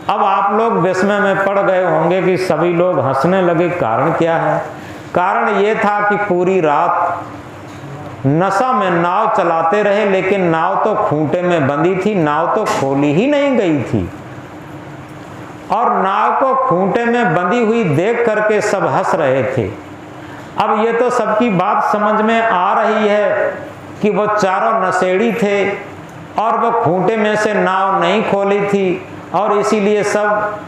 अब आप लोग विस्मय में पड़ गए होंगे कि सभी लोग हंसने लगे, कारण क्या है? कारण ये था कि पूरी रात नशा में नाव चलाते रहे, लेकिन नाव तो खूंटे में बंधी थी, नाव तो खोली ही नहीं गई थी। और नाव को खूंटे में बंधी हुई देख करके सब हंस रहे थे। अब ये तो सबकी बात समझ में आ रही है कि वो चारों नशेड़ी थे और वो खूंटे में से नाव नहीं खोली थी और इसीलिए सब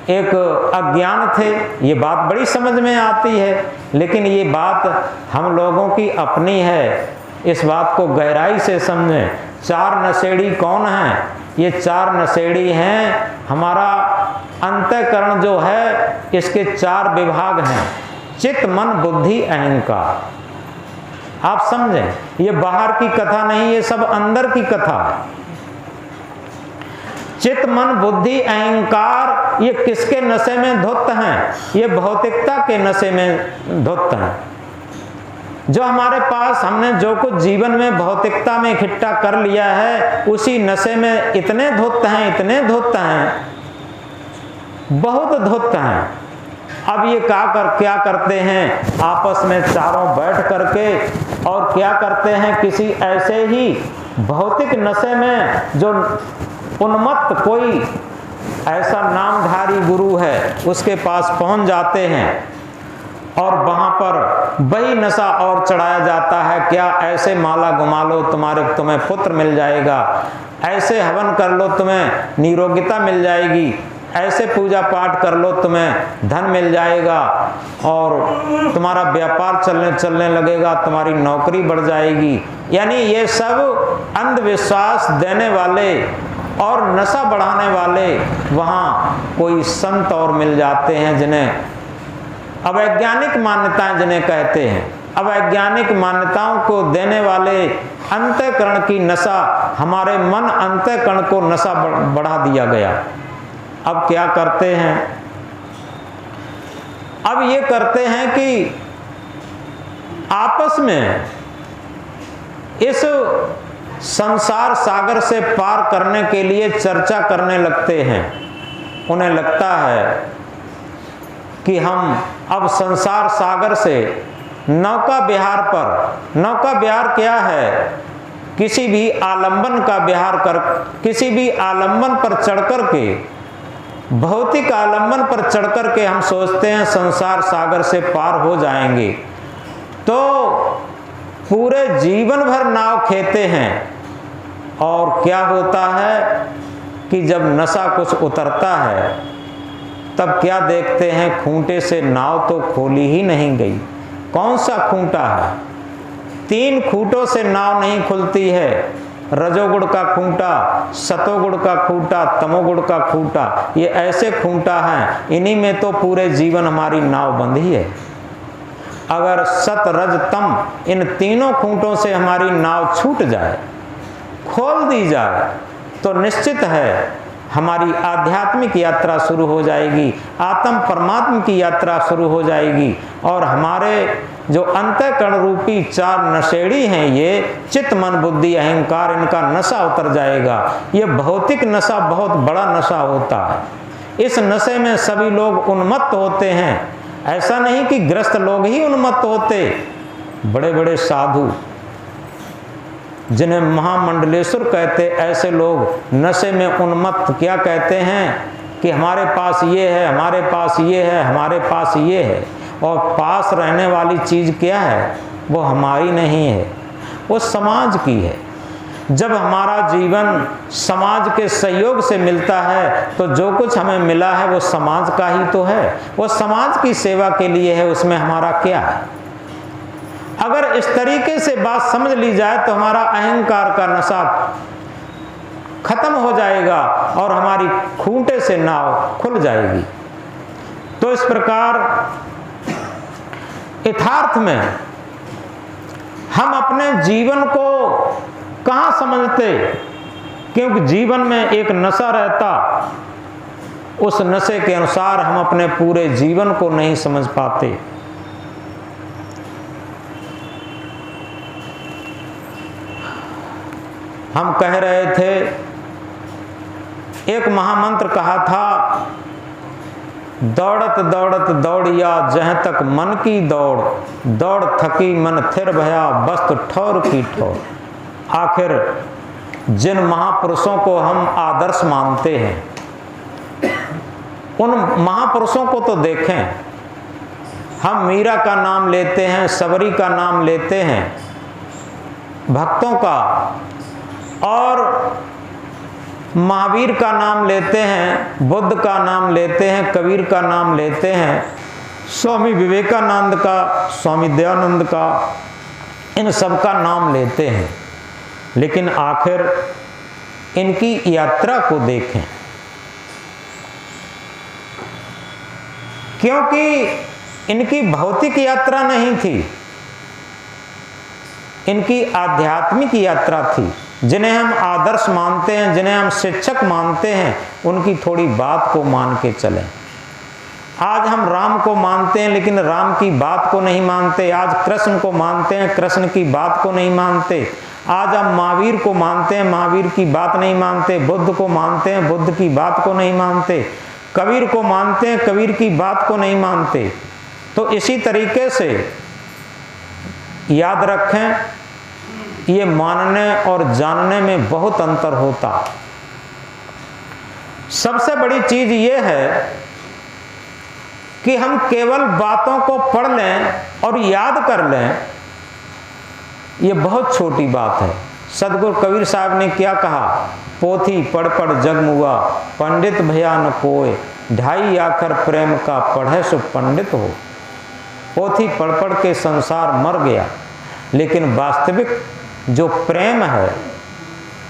एक अज्ञान थे। ये बात बड़ी समझ में आती है, लेकिन ये बात हम लोगों की अपनी है। इस बात को गहराई से समझें। 4 नशेड़ी कौन हैं? ये 4 नशेड़ी हैं हमारा अंतःकरण जो है, इसके 4 विभाग हैं, चित्त, मन, बुद्धि, अहंकार। आप समझें, ये बाहर की कथा नहीं, ये सब अंदर की कथा है। चित्त, मन, बुद्धि, अहंकार ये किसके नशे में धुत हैं? ये भौतिकता के नशे में धुत हैं। जो हमारे पास हमने जो कुछ जीवन में भौतिकता में इकट्ठा कर लिया है, उसी नशे में इतने धुत हैं, इतने धुत हैं, बहुत धुत हैं। अब ये क्या करते हैं? आपस में चारों बैठ करके और क्या करते हैं? किसी ऐसे ही भौतिक नशे में जो उन्मत्त कोई ऐसा नामधारी गुरु है उसके पास पहुंच जाते हैं और वहां पर वही नशा और चढ़ाया जाता है। क्या ऐसे माला घुमा लो तुम्हें पुत्र मिल जाएगा, ऐसे हवन कर लो तुम्हें निरोगिता मिल जाएगी, ऐसे पूजा पाठ कर लो तुम्हें धन मिल जाएगा और तुम्हारा व्यापार चलने लगेगा, तुम्हारी नौकरी बढ़ जाएगी। यानी ये सब अंधविश्वास देने वाले और नशा बढ़ाने वाले वहाँ कोई संत और मिल जाते हैं, जिन्हें अवैज्ञानिक मान्यताएं जिन्हें कहते हैं। अवैज्ञानिक मान्यताओं को देने वाले अंतःकरण की नशा, हमारे मन अंतःकरण को नशा बढ़ा दिया गया। अब क्या करते हैं? अब ये करते हैं कि आपस में इस संसार सागर से पार करने के लिए चर्चा करने लगते हैं। उन्हें लगता है कि हम अब संसार सागर से नौका विहार पर, नौका विहार क्या है? किसी भी आलंबन पर चढ़कर के, भौतिक आलंबन पर चढ़कर के हम सोचते हैं संसार सागर से पार हो जाएंगे, तो पूरे जीवन भर नाव खेते हैं और क्या होता है कि जब नशा कुछ उतरता है तब क्या देखते हैं, खूंटे से नाव तो खोली ही नहीं गई। कौन सा खूंटा है? 3 खूंटों से नाव नहीं खुलती है। रजोगुण का खूंटा, सतोगुण का खूंटा, तमोगुण का खूंटा, ये ऐसे खूंटा हैं, इन्हीं में तो पूरे जीवन हमारी नाव बंधी है। अगर सत रज तम इन तीनों खूंटों से हमारी नाव छूट जाए, खोल दी जाए, तो निश्चित है हमारी आध्यात्मिक यात्रा शुरू हो जाएगी, आत्म परमात्मा की यात्रा शुरू हो जाएगी। और हमारे जो अंतःकरण रूपी 4 नशेड़ी हैं, ये चित्त मन बुद्धि अहंकार, इनका नशा उतर जाएगा। ये भौतिक नशा बहुत बड़ा नशा होता है। इस नशे में सभी लोग उन्मत्त होते हैं। ऐसा नहीं कि ग्रस्त लोग ही उन्मत्त होते, बड़े बड़े साधु जिन्हें महामंडलेश्वर कहते, ऐसे लोग नशे में उन्मत्त क्या कहते हैं कि हमारे पास ये है, हमारे पास ये है, हमारे पास ये है। और पास रहने वाली चीज़ क्या है? वो हमारी नहीं है, वो समाज की है। जब हमारा जीवन समाज के सहयोग से मिलता है तो जो कुछ हमें मिला है वो समाज का ही तो है, वो समाज की सेवा के लिए है, उसमें हमारा क्या है? अगर इस तरीके से बात समझ ली जाए तो हमारा अहंकार का नशा खत्म हो जाएगा और हमारी खूंटे से नाव खुल जाएगी। तो इस प्रकार यथार्थ में हम अपने जीवन को कहाँ समझते, क्योंकि जीवन में एक नशा रहता, उस नशे के अनुसार हम अपने पूरे जीवन को नहीं समझ पाते। हम कह रहे थे, एक महामंत्र कहा था, दौड़त दौड़त दौड़िया जहाँ तक मन की दौड़, दौड़ थकी मन थिर भया बस्त ठौर की ठौर। आखिर जिन महापुरुषों को हम आदर्श मानते हैं, उन महापुरुषों को तो देखें। हम मीरा का नाम लेते हैं, सबरी का नाम लेते हैं, भक्तों का, और महावीर का नाम लेते हैं, बुद्ध का नाम लेते हैं, कबीर का नाम लेते हैं, स्वामी विवेकानंद का, स्वामी दयानंद का, इन सब का नाम लेते हैं। लेकिन आखिर इनकी यात्रा को देखें, क्योंकि इनकी भौतिक यात्रा नहीं थी, इनकी आध्यात्मिक यात्रा थी। जिन्हें हम आदर्श मानते हैं, जिन्हें हम शिक्षक मानते हैं, उनकी थोड़ी बात को मान के चलें। आज हम राम को मानते हैं लेकिन राम की बात को नहीं मानते। आज कृष्ण को मानते हैं, कृष्ण की बात को नहीं मानते। आज हम महावीर को मानते हैं, महावीर की बात नहीं मानते। बुद्ध को मानते हैं, बुद्ध की बात को नहीं मानते। कबीर को मानते हैं, कबीर की बात को नहीं मानते। तो इसी तरीके से याद रखें, ये मानने और जानने में बहुत अंतर होता। सबसे बड़ी चीज ये है कि हम केवल बातों को पढ़ लें और याद कर लें, ये बहुत छोटी बात है। सदगुरु कबीर साहब ने क्या कहा, पोथी पढ़ पढ़ जग मुआ, पंडित भया न कोय, ढाई आखर प्रेम का पढ़े सो पंडित हो। पोथी पढ़ पढ़ के संसार मर गया, लेकिन वास्तविक जो प्रेम है,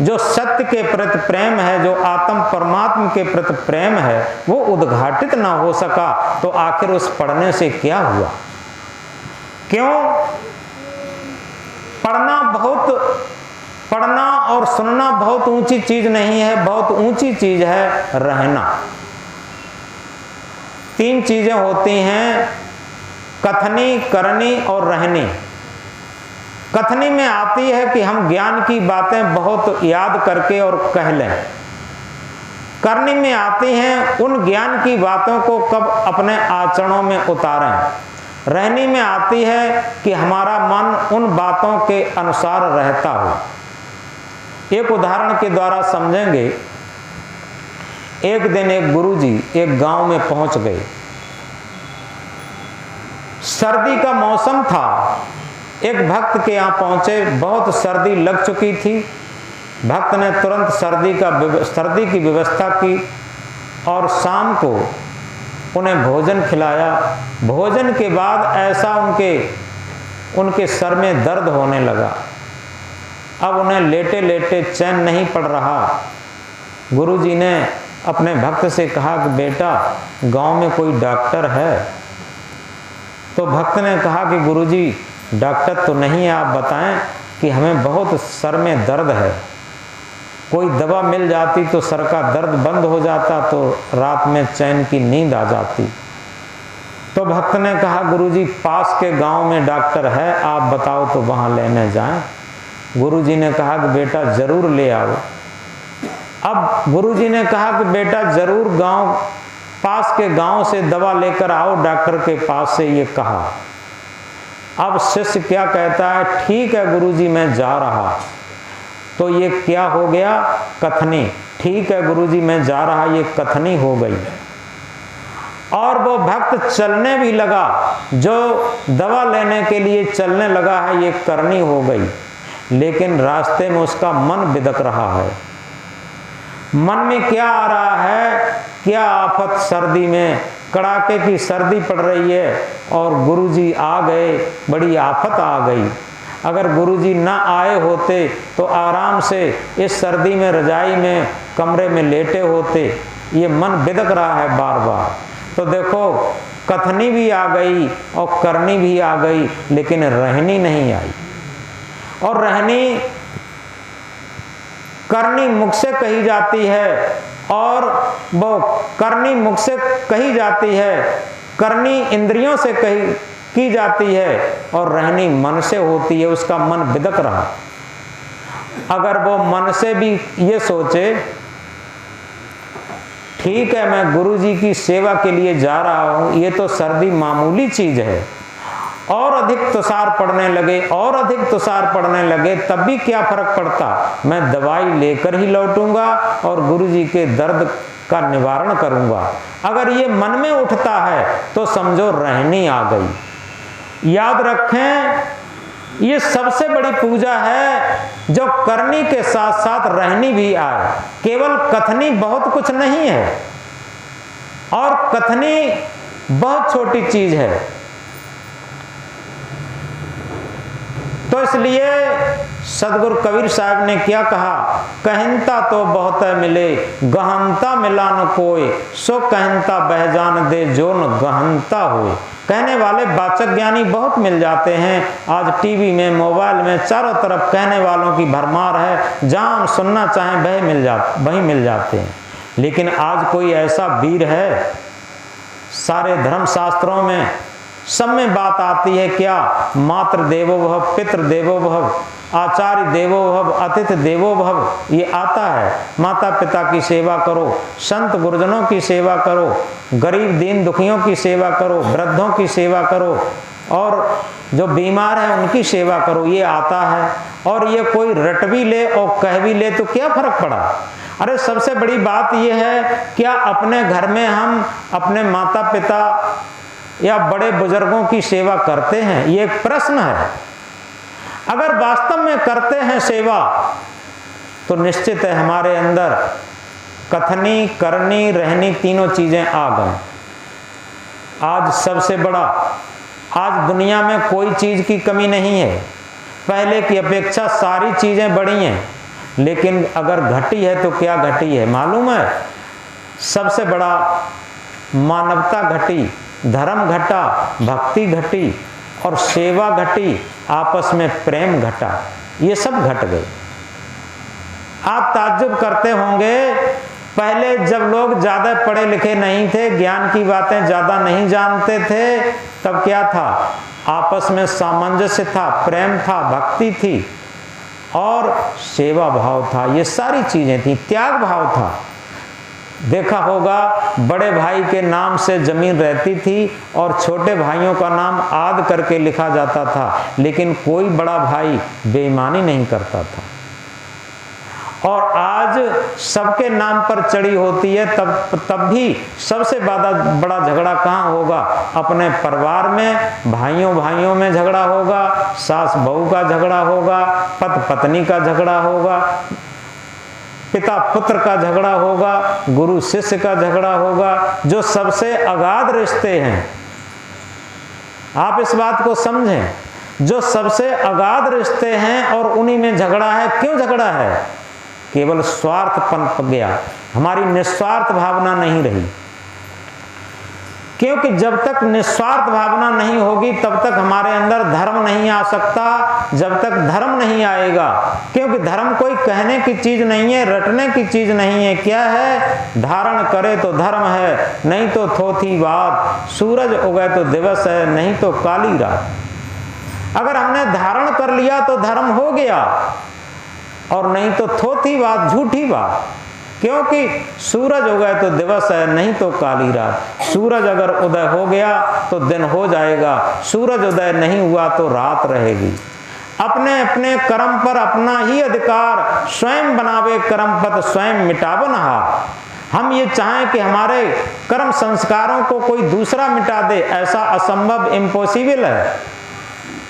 जो सत्य के प्रति प्रेम है, जो आत्म परमात्मा के प्रति प्रेम है, वो उद्घाटित ना हो सका तो आखिर उस पढ़ने से क्या हुआ? क्यों? पढ़ना और सुनना बहुत ऊंची चीज नहीं है, बहुत ऊंची चीज है रहना। 3 चीजें होती हैं, कथनी, करनी और रहनी। कथनी में आती है कि हम ज्ञान की बातें बहुत याद करके और कह लें। करनी में आती हैं उन ज्ञान की बातों को कब अपने आचरणों में उतारें। रहनी में आती है कि हमारा मन उन बातों के अनुसार रहता हो। एक उदाहरण के द्वारा समझेंगे। एक दिन एक गुरुजी एक गांव में पहुंच गए। सर्दी का मौसम था। एक भक्त के यहाँ पहुंचे, बहुत सर्दी लग चुकी थी, भक्त ने तुरंत सर्दी की व्यवस्था की और शाम को उन्हें भोजन खिलाया। भोजन के बाद ऐसा उनके सर में दर्द होने लगा। अब उन्हें लेटे लेटे चैन नहीं पड़ रहा। गुरुजी ने अपने भक्त से कहा कि बेटा, गांव में कोई डॉक्टर है? तो भक्त ने कहा कि गुरुजी, डॉक्टर तो नहीं है, आप बताएं कि हमें बहुत सर में दर्द है, कोई दवा मिल जाती तो सर का दर्द बंद हो जाता, तो रात में चैन की नींद आ जाती। तो भक्त ने कहा गुरुजी, पास के गांव में डॉक्टर है, आप बताओ तो वहां लेने जाएं। गुरुजी ने कहा कि बेटा जरूर ले आओ। अब गुरुजी ने कहा कि बेटा जरूर पास के गांव से दवा लेकर आओ, डॉक्टर के पास से ये कहा। अब शिष्य क्या कहता है, ठीक है गुरुजी मैं जा रहा। तो ये क्या हो गया, कथनी। ठीक है गुरुजी मैं जा रहा, ये कथनी हो गई। और वो भक्त चलने भी लगा, जो दवा लेने के लिए चलने लगा है, ये करनी हो गई। लेकिन रास्ते में उसका मन बिदक रहा है। मन में क्या आ रहा है, क्या आफत, सर्दी में कड़ाके की सर्दी पड़ रही है और गुरुजी आ गए, बड़ी आफत आ गई। अगर गुरुजी ना आए होते तो आराम से इस सर्दी में रजाई में कमरे में लेटे होते। ये मन बिदक रहा है बार बार। तो देखो, कथनी भी आ गई और करनी भी आ गई, लेकिन रहनी नहीं आई। और करनी मुख से कही जाती है और वो करनी मुख से कही जाती है, करनी इंद्रियों से की जाती है और रहनी मन से होती है। उसका मन बिदक रहा। अगर वो मन से भी ये सोचे, ठीक है मैं गुरुजी की सेवा के लिए जा रहा हूं, ये तो सर्दी मामूली चीज है, और अधिक तुषार पड़ने लगे और अधिक तुषार पड़ने लगे, तब भी क्या फर्क पड़ता, मैं दवाई लेकर ही लौटूंगा और गुरुजी के दर्द का निवारण करूंगा। अगर ये मन में उठता है तो समझो रहनी आ गई। याद रखें, ये सबसे बड़ी पूजा है जो करनी के साथ साथ रहनी भी आए। केवल कथनी बहुत कुछ नहीं है, और कथनी बहुत छोटी चीज है। तो इसलिए सदगुरु कबीर साहब ने क्या कहा, कहनता तो बहुत मिले, गहनता मिला न कोई, सो कहनता बह जान दे जो न गहनता होए। कहने वाले वाचक ज्ञानी बहुत मिल जाते हैं। आज टीवी में, मोबाइल में चारों तरफ कहने वालों की भरमार है। जहां हम सुनना चाहें वही मिल जाते हैं। लेकिन आज कोई ऐसा वीर है, सारे धर्म शास्त्रों में सब में बात आती है क्या, मातृ देवो भव, पितृ देवो भव, आचार्य देवो भव, अतिथि देवो भव, ये आता है। माता पिता की सेवा करो, संत गुरुजनों की सेवा करो, गरीब दीन दुखियों की सेवा करो, वृद्धों की सेवा करो, और जो बीमार है उनकी सेवा करो, ये आता है। और ये कोई रट भी ले और कह भी ले तो क्या फर्क पड़ा। अरे सबसे बड़ी बात यह है, क्या अपने घर में हम अपने माता पिता या बड़े बुजुर्गों की सेवा करते हैं? ये एक प्रश्न है। अगर वास्तव में करते हैं सेवा तो निश्चित है हमारे अंदर कथनी, करनी, रहनी तीनों चीजें आ गई। आज सबसे बड़ा, आज दुनिया में कोई चीज की कमी नहीं है। पहले की अपेक्षा सारी चीजें बढ़ी हैं, लेकिन अगर घटी है तो क्या घटी है मालूम है? सबसे बड़ा मानवता घटी, धर्म घटा, भक्ति घटी और सेवा घटी, आपस में प्रेम घटा, ये सब घट गए। आप ताज्जुब करते होंगे, पहले जब लोग ज्यादा पढ़े लिखे नहीं थे, ज्ञान की बातें ज्यादा नहीं जानते थे, तब क्या था? आपस में सामंजस्य था, प्रेम था, भक्ति थी और सेवा भाव था। ये सारी चीजें थी, त्याग भाव था। देखा होगा, बड़े भाई के नाम से जमीन रहती थी और छोटे भाइयों का नाम आद करके लिखा जाता था, लेकिन कोई बड़ा भाई बेईमानी नहीं करता था। और आज सबके नाम पर चढ़ी होती है, तब भी सबसे बड़ा झगड़ा कहाँ होगा? अपने परिवार में, भाइयों में झगड़ा होगा, सास बहू का झगड़ा होगा, पति पत्नी का झगड़ा होगा, पिता पुत्र का झगड़ा होगा, गुरु शिष्य का झगड़ा होगा, जो सबसे अगाध रिश्ते हैं। आप इस बात को समझें, जो सबसे अगाध रिश्ते हैं और उन्हीं में झगड़ा है। क्यों झगड़ा है? केवल स्वार्थ पनप गया, हमारी निस्वार्थ भावना नहीं रही। क्योंकि जब तक निस्वार्थ भावना नहीं होगी तब तक हमारे अंदर धर्म नहीं आ सकता। जब तक धर्म नहीं आएगा, क्योंकि धर्म कोई कहने की चीज नहीं है, रटने की चीज नहीं है। क्या है? धारण करे तो धर्म है, नहीं तो थोथी बात। सूरज उगे तो दिवस है, नहीं तो काली रात। अगर हमने धारण कर लिया तो धर्म हो गया, और नहीं तो थोथी बात, झूठी बात। क्योंकि सूरज उगे तो दिवस है, नहीं तो काली रात। सूरज अगर उदय हो गया तो दिन हो जाएगा, सूरज उदय नहीं हुआ तो रात रहेगी। अपने अपने कर्म पर अपना ही अधिकार, स्वयं बनावे कर्म पथ स्वयं मिटावन हार। हम ये चाहें कि हमारे कर्म संस्कारों को कोई दूसरा मिटा दे, ऐसा असंभव, इम्पॉसिबल है।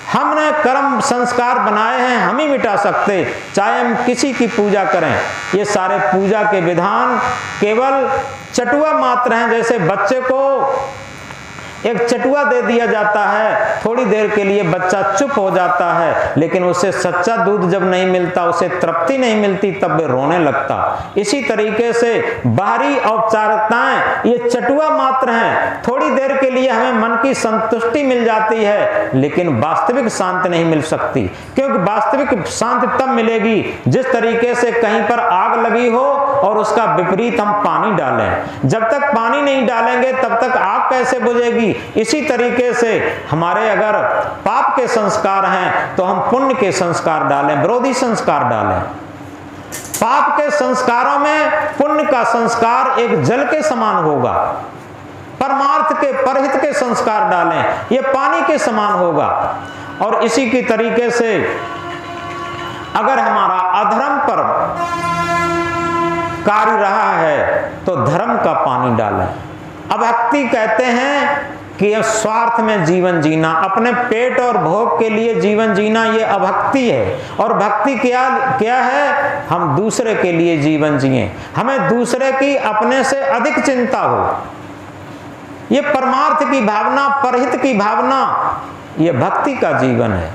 हमने कर्म संस्कार बनाए हैं, हम ही मिटा सकते, चाहे हम किसी की पूजा करें। ये सारे पूजा के विधान केवल चटुआ मात्र हैं। जैसे बच्चे को एक चटुआ दे दिया जाता है, थोड़ी देर के लिए बच्चा चुप हो जाता है, लेकिन उसे सच्चा दूध जब नहीं मिलता, उसे तृप्ति नहीं मिलती, तब वे रोने लगता। इसी तरीके से बाहरी औपचारिकताएं ये चटुआ मात्र हैं। थोड़ी देर के लिए हमें मन की संतुष्टि मिल जाती है, लेकिन वास्तविक शांति नहीं मिल सकती। क्योंकि वास्तविक शांति तब मिलेगी जिस तरीके से कहीं पर आग लगी हो और उसका विपरीत हम पानी डालें। जब तक पानी नहीं डालेंगे तब तक आग कैसे बुझेगी? इसी तरीके से हमारे अगर पाप के संस्कार हैं तो हम पुण्य के संस्कार डालें, विरोधी संस्कार डालें। पाप के संस्कारों में पुण्य का संस्कार एक जल के समान होगा। परमार्थ के, परहित के संस्कार डालें, यह पानी के समान होगा। और इसी की तरीके से अगर हमारा अधर्म पर कार्य रहा है तो धर्म का पानी डालें। अभक्ति कहते हैं कि यह स्वार्थ में जीवन जीना, अपने पेट और भोग के लिए जीवन जीना, ये अभक्ति है। और भक्ति क्या है? हम दूसरे के लिए जीवन जिएं, हमें दूसरे की अपने से अधिक चिंता हो। ये परमार्थ की भावना, परहित की भावना, ये भक्ति का जीवन है।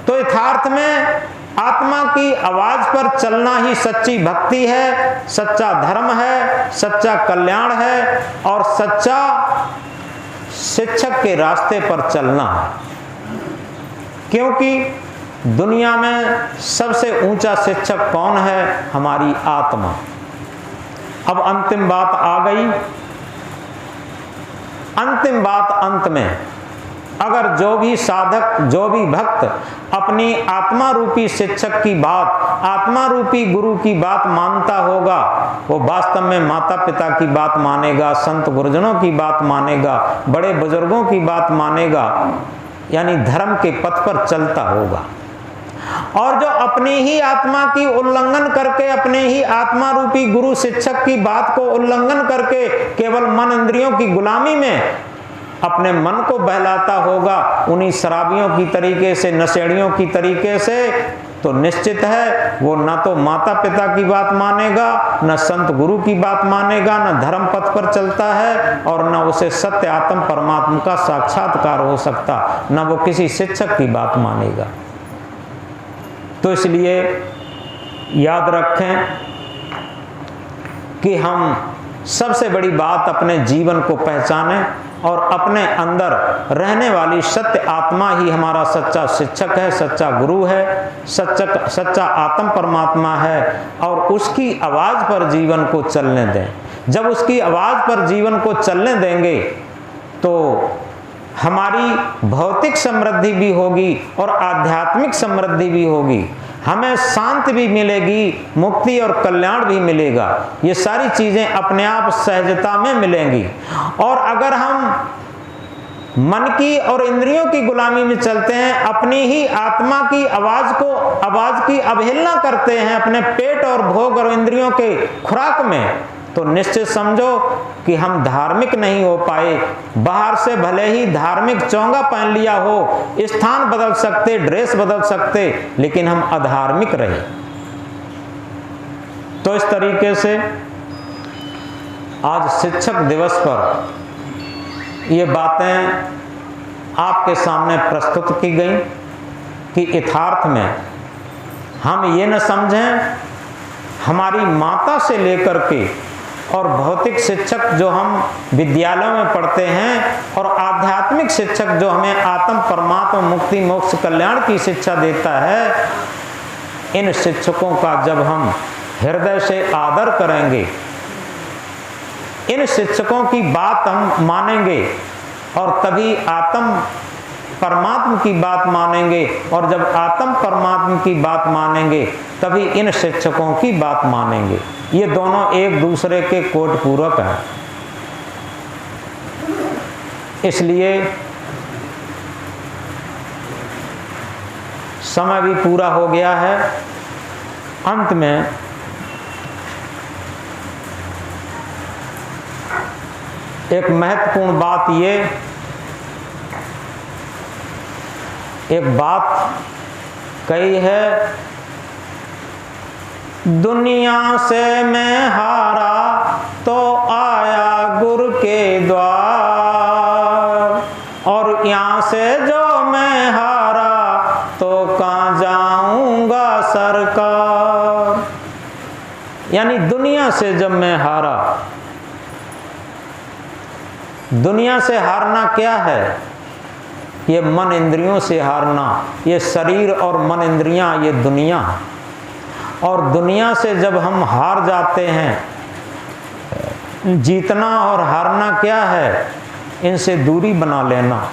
तो यथार्थ में आत्मा की आवाज पर चलना ही सच्ची भक्ति है, सच्चा धर्म है, सच्चा कल्याण है और सच्चा शिक्षक के रास्ते पर चलना है। क्योंकि दुनिया में सबसे ऊंचा शिक्षक कौन है? हमारी आत्मा। अब अंतिम बात आ गई। अंतिम बात अंत में, अगर जो भी साधक, जो भी भक्त अपनी आत्मा रूपी शिक्षक की बात, आत्मा रूपी गुरु की बात मानता होगा, वो वास्तव में माता पिता की बात मानेगा, संत गुरुजनों की बात मानेगा, बड़े बुजुर्गों की बात मानेगा, यानी धर्म के पथ पर चलता होगा। और जो अपनी ही आत्मा की उल्लंघन करके, अपने ही आत्मा रूपी गुरु शिक्षक की बात को उल्लंघन करके केवल मन इंद्रियों की गुलामी में अपने मन को बहलाता होगा, उन्हीं शराबियों की तरीके से, नशेड़ियों की तरीके से, तो निश्चित है वो न तो माता पिता की बात मानेगा, न संत गुरु की बात मानेगा, न धर्म पथ पर चलता है, और न उसे सत्य आत्म परमात्मा का साक्षात्कार हो सकता, न वो किसी शिक्षक की बात मानेगा। तो इसलिए याद रखें कि हम सबसे बड़ी बात अपने जीवन को पहचानें और अपने अंदर रहने वाली सत्य आत्मा ही हमारा सच्चा शिक्षक है, सच्चा गुरु है, सच्चा आत्म परमात्मा है, और उसकी आवाज पर जीवन को चलने दें। जब उसकी आवाज पर जीवन को चलने देंगे तो हमारी भौतिक समृद्धि भी होगी और आध्यात्मिक समृद्धि भी होगी, हमें शांति भी मिलेगी, मुक्ति और कल्याण भी मिलेगा। ये सारी चीजें अपने आप सहजता में मिलेंगी। और अगर हम मन की और इंद्रियों की गुलामी में चलते हैं, अपनी ही आत्मा की आवाज की अवहेलना करते हैं अपने पेट और भोग और इंद्रियों के खुराक में, तो निश्चित समझो कि हम धार्मिक नहीं हो पाए। बाहर से भले ही धार्मिक चोंगा पहन लिया हो, स्थान बदल सकते, ड्रेस बदल सकते, लेकिन हम अधार्मिक रहे। तो इस तरीके से आज शिक्षक दिवस पर ये बातें आपके सामने प्रस्तुत की गई कि यथार्थ में हम ये न समझें हमारी माता से लेकर के और भौतिक शिक्षक जो हम विद्यालयों में पढ़ते हैं और आध्यात्मिक शिक्षक जो हमें आत्म परमात्मा मुक्ति मोक्ष कल्याण की शिक्षा देता है, इन शिक्षकों का जब हम हृदय से आदर करेंगे, इन शिक्षकों की बात हम मानेंगे और तभी आत्म परमात्मा की बात मानेंगे, और जब आत्म परमात्मा की बात मानेंगे तभी इन शिक्षकों की बात मानेंगे। ये दोनों एक दूसरे के कोट पूरक हैं। इसलिए समय भी पूरा हो गया है। अंत में एक महत्वपूर्ण बात एक बात कही है, दुनिया से मैं हारा तो आया गुरु के द्वार, और यहाँ से जो मैं हारा तो कहाँ जाऊंगा सरकार। यानी दुनिया से जब मैं हारा, दुनिया से हारना क्या है? ये मन इंद्रियों से हारना, ये शरीर और मन इंद्रियां, ये दुनिया। और दुनिया से जब हम हार जाते हैं, जीतना और हारना क्या है? इनसे दूरी बना लेना।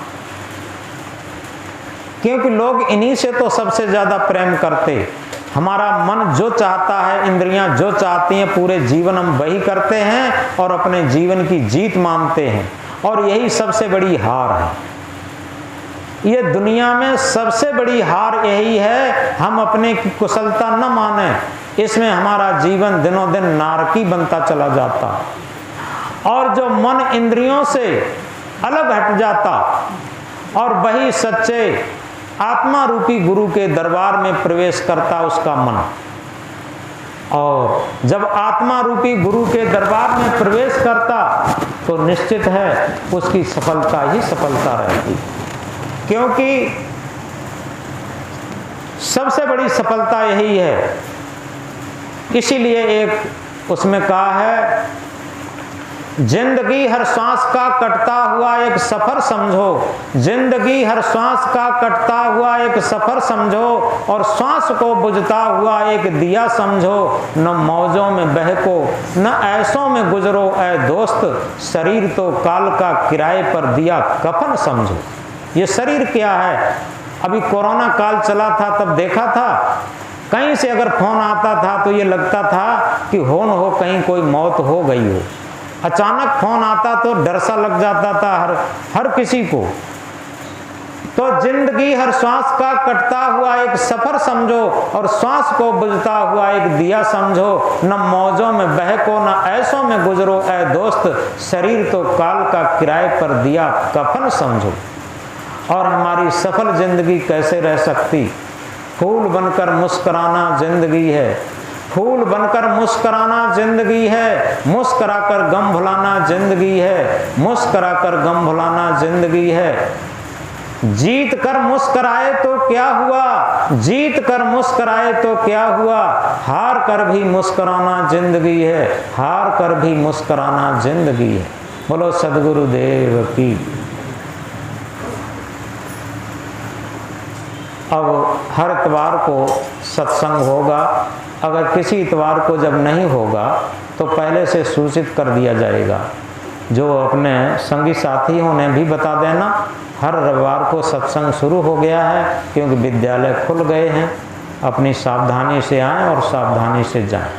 क्योंकि लोग इन्हीं से तो सबसे ज्यादा प्रेम करते। हमारा मन जो चाहता है, इंद्रियां जो चाहती हैं, पूरे जीवन हम वही करते हैं और अपने जीवन की जीत मानते हैं, और यही सबसे बड़ी हार है। ये दुनिया में सबसे बड़ी हार यही है, हम अपने की कुशलता न माने, इसमें हमारा जीवन दिनों दिन नारकी बनता चला जाता। और जो मन इंद्रियों से अलग हट जाता और वही सच्चे आत्मा रूपी गुरु के दरबार में प्रवेश करता उसका मन, और जब आत्मा रूपी गुरु के दरबार में प्रवेश करता तो निश्चित है उसकी सफलता ही सफलता रहती। क्योंकि सबसे बड़ी सफलता यही है। इसीलिए एक उसमें कहा है, जिंदगी हर सांस का कटता हुआ एक सफर समझो, जिंदगी हर सांस का कटता हुआ एक सफर समझो, और सांस को बुझता हुआ एक दिया समझो, न मौजों में बहको न ऐसों में गुजरो ऐ दोस्त, शरीर तो काल का किराए पर दिया कफन समझो। ये शरीर क्या है? अभी कोरोना काल चला था तब देखा था, कहीं से अगर फोन आता था तो ये लगता था कि हो न हो कहीं कोई मौत हो गई हो। अचानक फोन आता तो डर सा लग जाता था हर किसी को। तो जिंदगी हर श्वास का कटता हुआ एक सफर समझो, और श्वास को बुझता हुआ एक दिया समझो, न मौजों में बहको न ऐसों में गुजरो ऐ दोस्त, शरीर तो काल का किराए पर दिया कफन समझो। और हमारी सफल जिंदगी कैसे रह सकती? फूल बनकर मुस्कुराना जिंदगी है, फूल बनकर मुस्कुराना जिंदगी है, मुस्कुराकर गम भुलाना जिंदगी है, मुस्कुराकर गम भुलाना जिंदगी है। जीत कर मुस्कुराए तो क्या हुआ, जीत कर मुस्कुराए तो क्या हुआ, हार कर भी मुस्कुराना जिंदगी है, हार कर भी मुस्कुराना जिंदगी है। बोलो सद्गुरुदेव की। अब हर इतवार को सत्संग होगा। अगर किसी इतवार को जब नहीं होगा तो पहले से सूचित कर दिया जाएगा। जो अपने संगी साथी उन्हें भी बता देना, हर रविवार को सत्संग शुरू हो गया है, क्योंकि विद्यालय खुल गए हैं। अपनी सावधानी से आएं और सावधानी से जाएं।